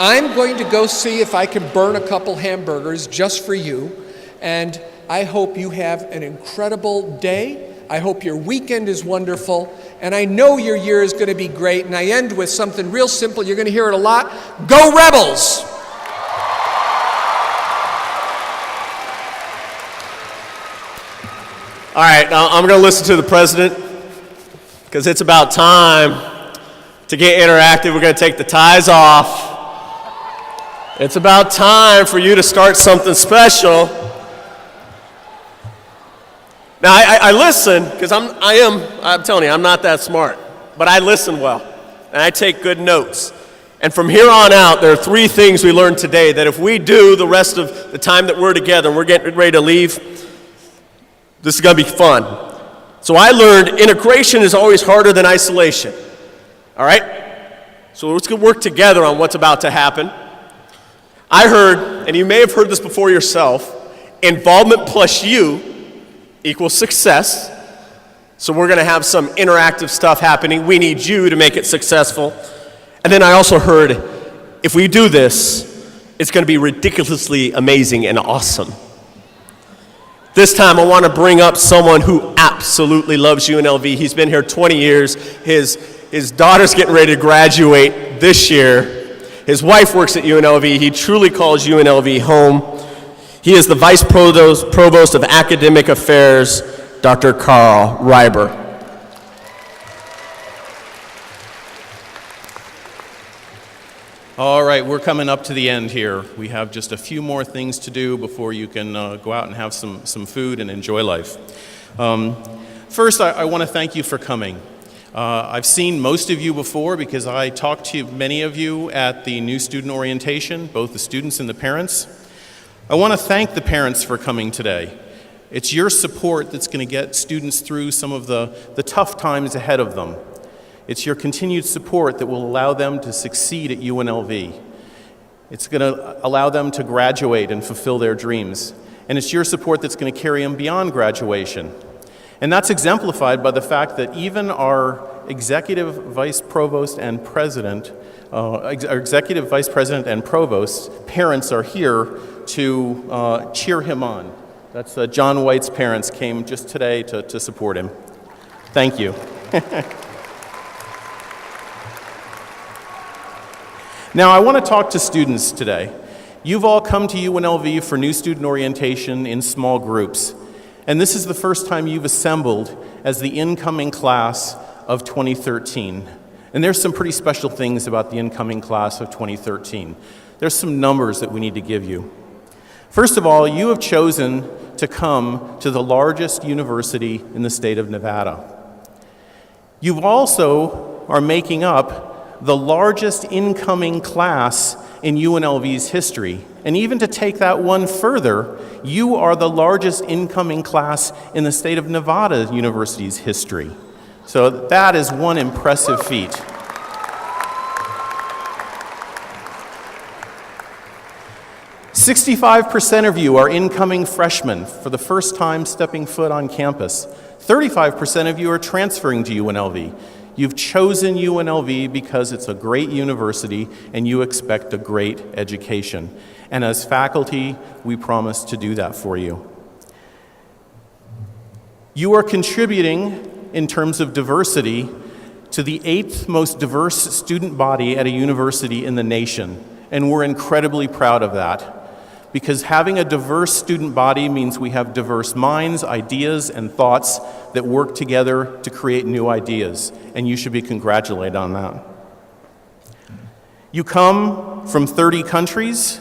I'm going to go see if I can burn a couple hamburgers just for you. And I hope you have an incredible day. I hope your weekend is wonderful. And I know your year is going to be great. And I end with something real simple. You're going to hear it a lot. Go Rebels! All right, now I'm going to listen to the president, because it's about time to get interactive. We're going to take the ties off. It's about time for you to start something special. Now, I listen, because I'm telling you, I'm not that smart, but I listen well, and I take good notes. And from here on out, there are 3 things we learned today that if we do the rest of the time that we're together and we're getting ready to leave, this is going to be fun. So I learned integration is always harder than isolation. All right? So let's go work together on what's about to happen. I heard, and you may have heard this before yourself, involvement plus you equals success. So we're going to have some interactive stuff happening. We need you to make it successful. And then I also heard, if we do this, it's going to be ridiculously amazing and awesome. This time I want to bring up someone who absolutely loves UNLV. He's been here 20 years. His daughter's getting ready to graduate this year. His wife works at UNLV. He truly calls UNLV home. He is the Vice Provost of Academic Affairs, Dr. Carl Reiber. All right, we're coming up to the end here. We have just a few more things to do before you can go out and have some food and enjoy life. First, I want to thank you for coming. I've seen most of you before because I talked to many of you at the new student orientation, both the students and the parents. I want to thank the parents for coming today. It's your support that's going to get students through some of the tough times ahead of them. It's your continued support that will allow them to succeed at UNLV. It's going to allow them to graduate and fulfill their dreams. And it's your support that's going to carry them beyond graduation. And that's exemplified by the fact that even our executive vice provost and president, our executive vice president and provost, parents are here to cheer him on. That's John White's parents came just today to support him. Thank you. Now, I want to talk to students today. You've all come to UNLV for new student orientation in small groups. And this is the first time you've assembled as the incoming class of 2013. And there's some pretty special things about the incoming class of 2013. There's some numbers that we need to give you. First of all, you have chosen to come to the largest university in the state of Nevada. You also are making up the largest incoming class in UNLV's history. And even to take that one further, you are the largest incoming class in the state of Nevada University's history. So that is one impressive feat. "65% of you are incoming freshmen for the first time stepping foot on campus. 35% of you are transferring to UNLV. You've chosen UNLV because it's a great university and you expect a great education. And as faculty, we promise to do that for you. You are contributing in terms of diversity to the 8th most diverse student body at a university in the nation. And we're incredibly proud of that. Because having a diverse student body means we have diverse minds, ideas, and thoughts that work together to create new ideas, and you should be congratulated on that. You come from 30 countries.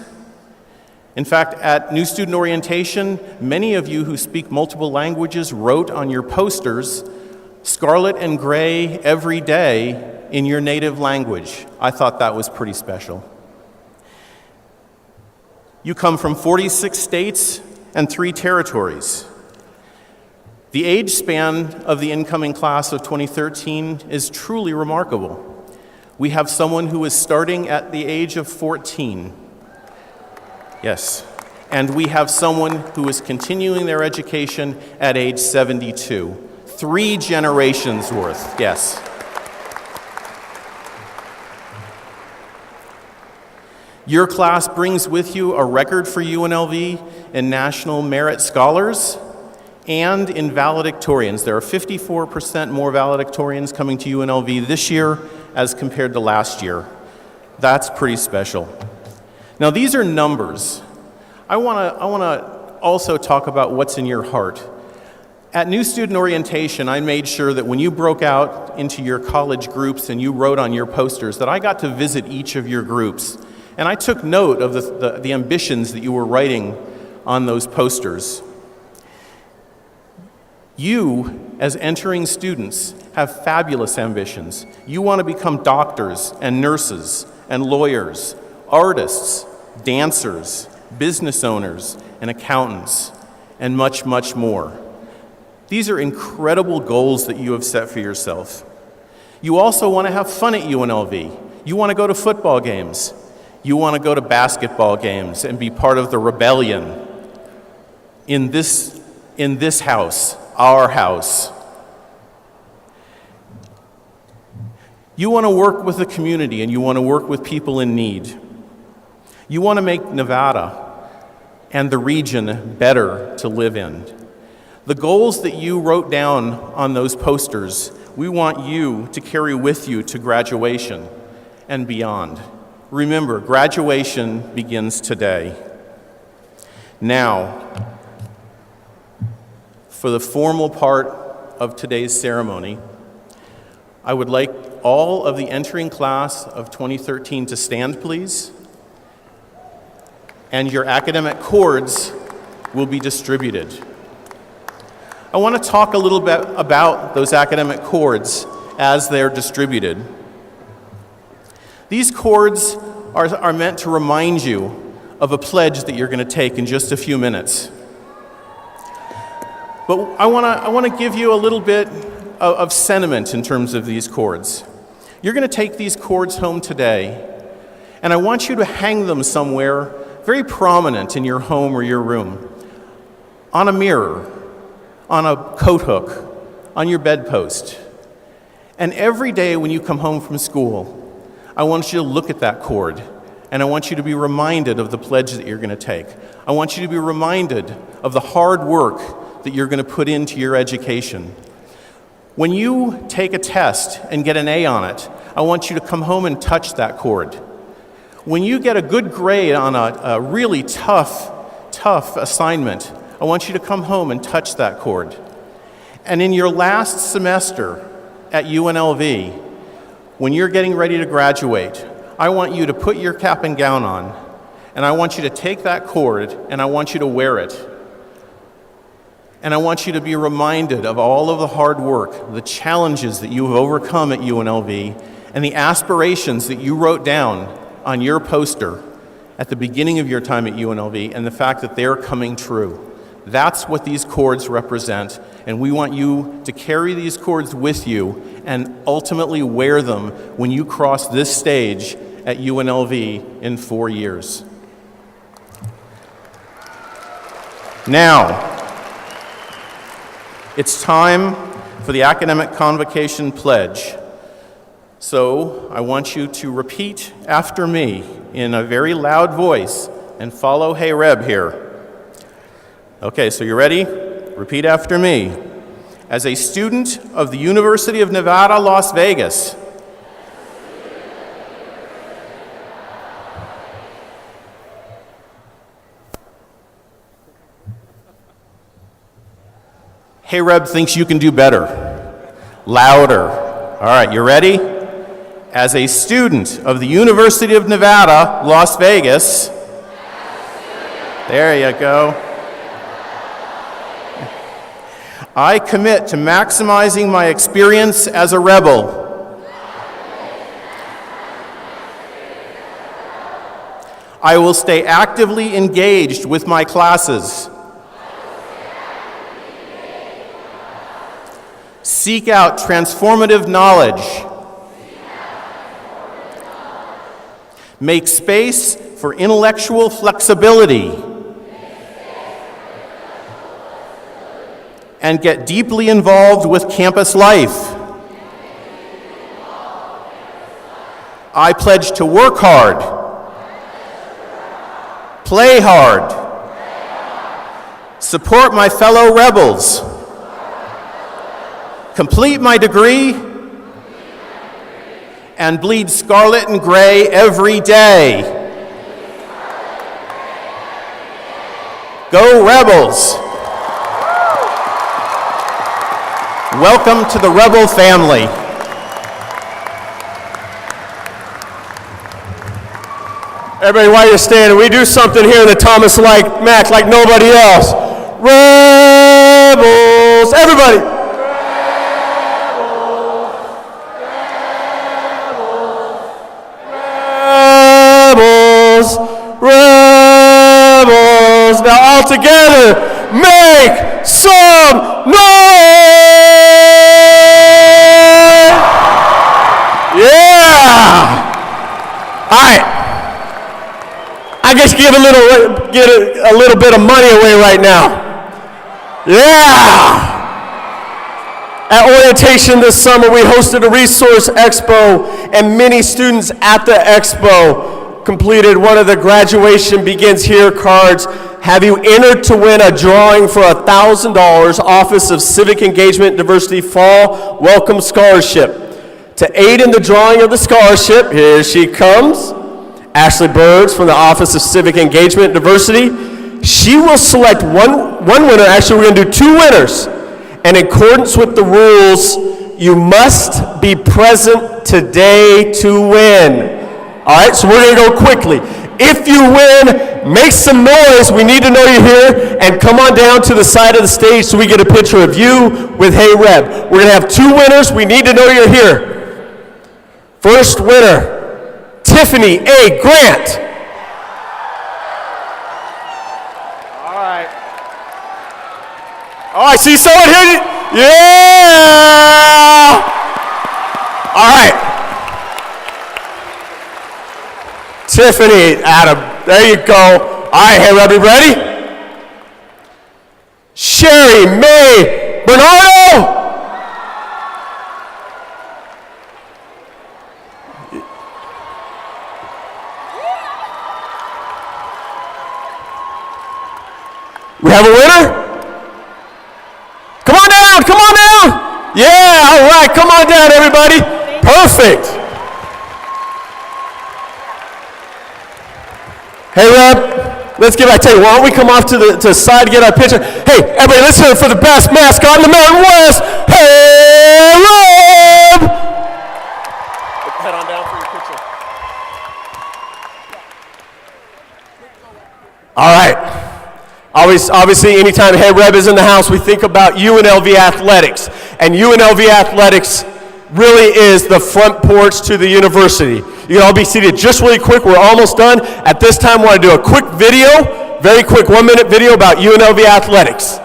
In fact, at New Student Orientation, many of you who speak multiple languages wrote on your posters, "Scarlet and gray every day" in your native language. I thought that was pretty special. You come from 46 states and 3 territories. The age span of the incoming class of 2013 is truly remarkable. We have someone who is starting at the age of 14. Yes. And we have someone who is continuing their education at age 72. 3 generations worth, yes. Your class brings with you a record for UNLV in National Merit Scholars and in valedictorians. There are 54% more valedictorians coming to UNLV this year as compared to last year. That's pretty special. Now, these are numbers. I want to also talk about what's in your heart. At New Student Orientation, I made sure that when you broke out into your college groups and you wrote on your posters, that I got to visit each of your groups. And I took note of the ambitions that you were writing on those posters. You, as entering students, have fabulous ambitions. You want to become doctors and nurses and lawyers, artists, dancers, business owners, and accountants, and much, much more. These are incredible goals that you have set for yourself. You also want to have fun at UNLV. You want to go to football games. You want to go to basketball games and be part of the rebellion in this house, our house. You want to work with the community and you want to work with people in need. You want to make Nevada and the region better to live in. The goals that you wrote down on those posters, we want you to carry with you to graduation and beyond. Remember, graduation begins today. Now, for the formal part of today's ceremony, I would like all of the entering class of 2013 to stand, please. And your academic cords will be distributed. I want to talk a little bit about those academic cords as they're distributed. These cords are meant to remind you of a pledge that you're going to take in just a few minutes. But I want to give you a little bit of sentiment in terms of these cords. You're going to take these cords home today, and I want you to hang them somewhere very prominent in your home or your room, on a mirror, on a coat hook, on your bedpost. And every day when you come home from school, I want you to look at that cord, and I want you to be reminded of the pledge that you're going to take. I want you to be reminded of the hard work that you're going to put into your education. When you take a test and get an A on it, I want you to come home and touch that cord. When you get a good grade on a really tough assignment, I want you to come home and touch that cord. And in your last semester at UNLV, when you're getting ready to graduate, I want you to put your cap and gown on, and I want you to take that cord and I want you to wear it. And I want you to be reminded of all of the hard work, the challenges that you have overcome at UNLV, and the aspirations that you wrote down on your poster at the beginning of your time at UNLV, and the fact that they're coming true. That's what these cords represent, and we want you to carry these cords with you and ultimately wear them when you cross this stage at UNLV in 4 years. Now, it's time for the Academic Convocation Pledge. So I want you to repeat after me in a very loud voice and follow Hey Reb here. Okay, so you ready? Repeat after me. As a student of the University of Nevada, Las Vegas, Hey Reb thinks you can do better. Louder. All right, you ready? As a student of the University of Nevada, Las Vegas, there you go. I commit to maximizing my experience as a rebel. I will stay actively engaged with my classes. Seek out transformative knowledge. Make space for intellectual flexibility. And get deeply involved with campus life. I pledge to work hard, play hard, support my fellow rebels, complete my degree, and bleed scarlet and gray every day. Go Rebels! Welcome to the Rebel family. Everybody, while you're standing, we do something here in the Thomas Mack like nobody else. Rebels! Everybody! Rebels! Rebels! Now all together, make some noise! Yeah! All right. I guess get a little bit of money away right now. Yeah! At orientation this summer, we hosted a resource expo, and many students at the expo completed one of the Graduation Begins Here cards. Have you entered to win a drawing for $1,000 Office of Civic Engagement and Diversity Fall Welcome Scholarship? To aid in the drawing of the scholarship, here she comes, Ashley Birds from the Office of Civic Engagement and Diversity. She will select one winner. Actually, we're going to do two winners. And in accordance with the rules, you must be present today to win. All right, so we're going to go quickly. If you win, make some noise. We need to know you're here. And come on down to the side of the stage so we get a picture of you with Hey Reb. We're going to have two winners. We need to know you're here. First winner, Tiffany A. Grant. Oh, I see someone here. Yeah! All right. Tiffany, Adam, there you go. All right, hey, Robbie, ready? Sherry May Bernardo. We have a winner? Come on down. Yeah, all right, come on down, everybody. Perfect. Hey, Rob, let's I tell you, why don't we come off to the side to get our picture? Hey, everybody, let's hear it for the best mascot in the Mountain West. Hey, Rob. Head on down for your picture. All right. Obviously, anytime Head Reb is in the house, we think about UNLV Athletics. And UNLV Athletics really is the front porch to the university. You can all be seated just really quick. We're almost done. At this time, I want to do a quick video, very quick 1-minute video about UNLV Athletics.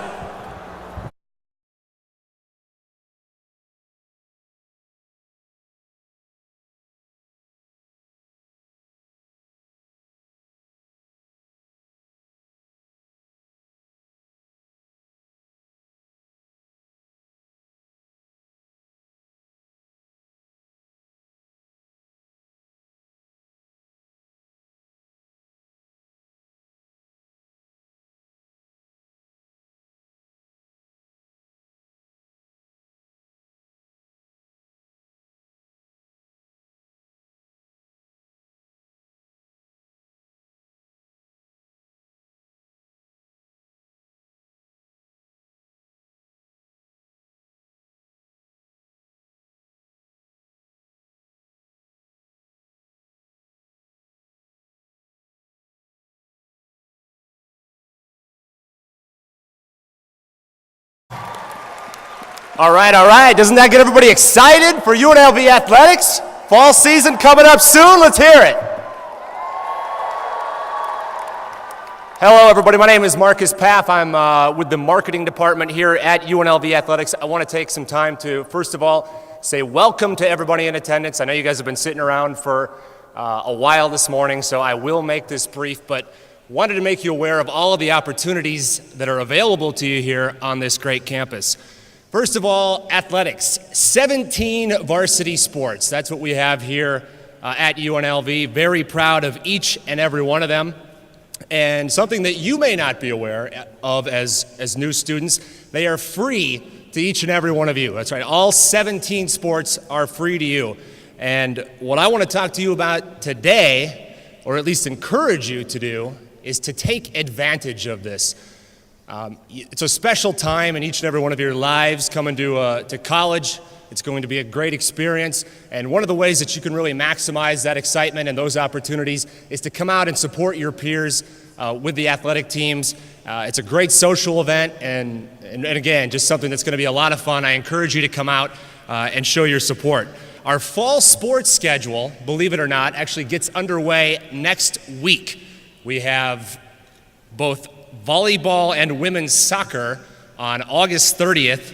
All right. Doesn't that get everybody excited for UNLV Athletics? Fall season coming up soon. Let's hear it. Hello, everybody. My name is Marcus Paff. I'm with the marketing department here at UNLV Athletics. I want to take some time to, first of all, say welcome to everybody in attendance. I know you guys have been sitting around for a while this morning, so I will make this brief, but wanted to make you aware of all of the opportunities that are available to you here on this great campus. First of all, athletics, 17 varsity sports. That's what we have here at UNLV. Very proud of each and every one of them. And something that you may not be aware of as new students, they are free to each and every one of you. That's right, all 17 sports are free to you. And what I want to talk to you about today, or at least encourage you to do, is to take advantage of this. It's a special time in each and every one of your lives coming to college. It's going to be a great experience, and one of the ways that you can really maximize that excitement and those opportunities is to come out and support your peers with the athletic teams. It's a great social event, and again, just something that's going to be a lot of fun. I encourage you to come out and show your support. Our fall sports schedule, believe it or not, actually gets underway next week. We have both volleyball and women's soccer on August 30th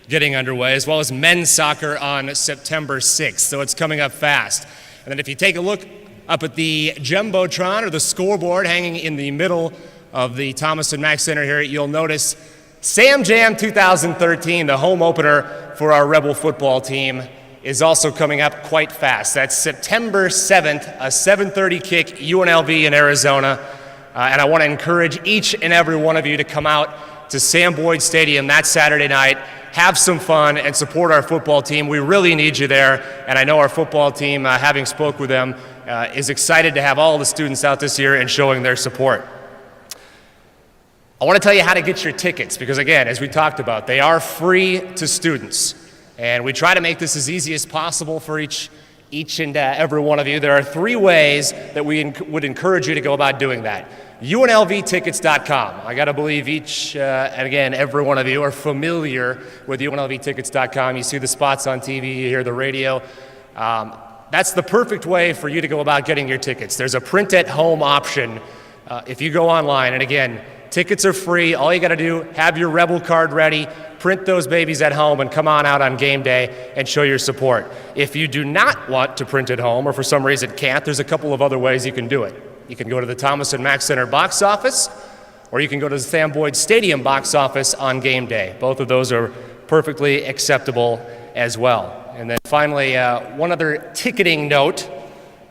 getting underway, as well as men's soccer on September 6th. So it's coming up fast. And then if you take a look up at the Jumbotron or the scoreboard hanging in the middle of the Thomas and Mack Center here, you'll notice Sam Jam 2013, the home opener for our Rebel football team is also coming up quite fast. That's September 7th, a 7:30 kick, UNLV in Arizona. And I want to encourage each and every one of you to come out to Sam Boyd Stadium that Saturday night, have some fun, and support our football team. We really need you there, and I know our football team, having spoke with them, is excited to have all the students out this year and showing their support. I want to tell you how to get your tickets because, again, as we talked about, they are free to students. And we try to make this as easy as possible for each and every one of you. There are 3 ways that we would encourage you to go about doing that. UNLVtickets.com. I got to believe and again, every one of you are familiar with UNLVtickets.com. You see the spots on TV, you hear the radio. That's the perfect way for you to go about getting your tickets. There's a print-at-home option if you go online. And again, tickets are free. All you got to do, have your Rebel card ready, print those babies at home, and come on out on game day and show your support. If you do not want to print at home or for some reason can't, there's a couple of other ways you can do it. You can go to the Thomas and Mack Center box office, or you can go to the Sam Boyd Stadium box office on game day. Both of those are perfectly acceptable as well. And then finally, one other ticketing note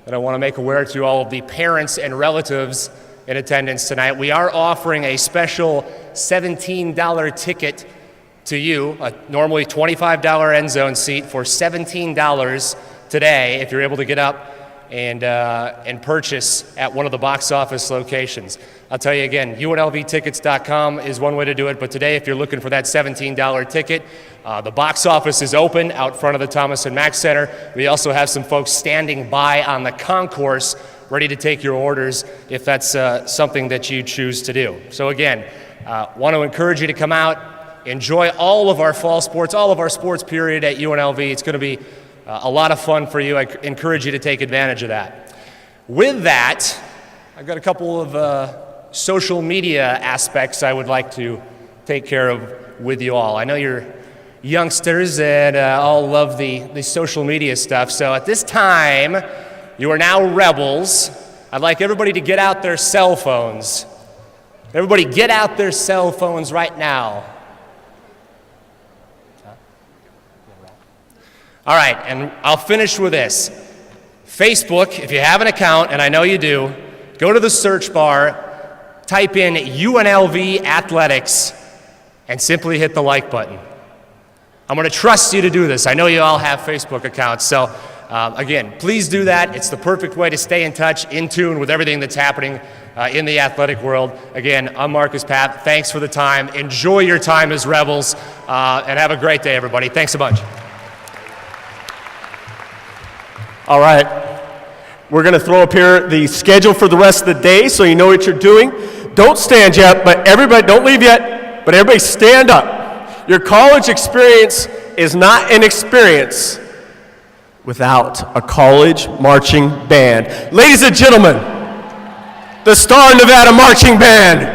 that I want to make aware to all of the parents and relatives in attendance tonight. We are offering a special $17 ticket to you, a normally $25 end zone seat for $17 today if you're able to get up and purchase at one of the box office locations. I'll tell you again, UNLVtickets.com is one way to do it, but today if you're looking for that $17 ticket, the box office is open out front of the Thomas and Mack Center. We also have some folks standing by on the concourse ready to take your orders if that's something that you choose to do. So again, want to encourage you to come out, enjoy all of our fall sports, all of our sports period at UNLV. It's going to be a lot of fun for you. I encourage you to take advantage of that. With that, I've got a couple of social media aspects I would like to take care of with you all. I know you're youngsters and all love the social media stuff. So at this time, you are now rebels. I'd like everybody to get out their cell phones. Everybody get out their cell phones right now. All right, and I'll finish with this. Facebook, if you have an account, and I know you do, go to the search bar, type in UNLV Athletics, and simply hit the like button. I'm going to trust you to do this. I know you all have Facebook accounts, so again, please do that. It's the perfect way to stay in touch, in tune with everything that's happening in the athletic world. Again, I'm Marcus Papp. Thanks for the time. Enjoy your time as Rebels, and have a great day, everybody. Thanks a bunch. All right, we're going to throw up here the schedule for the rest of the day so you know what you're doing. Don't stand yet, but everybody, don't leave yet, but everybody stand up. Your college experience is not an experience without a college marching band. Ladies and gentlemen, the Star Nevada Marching Band.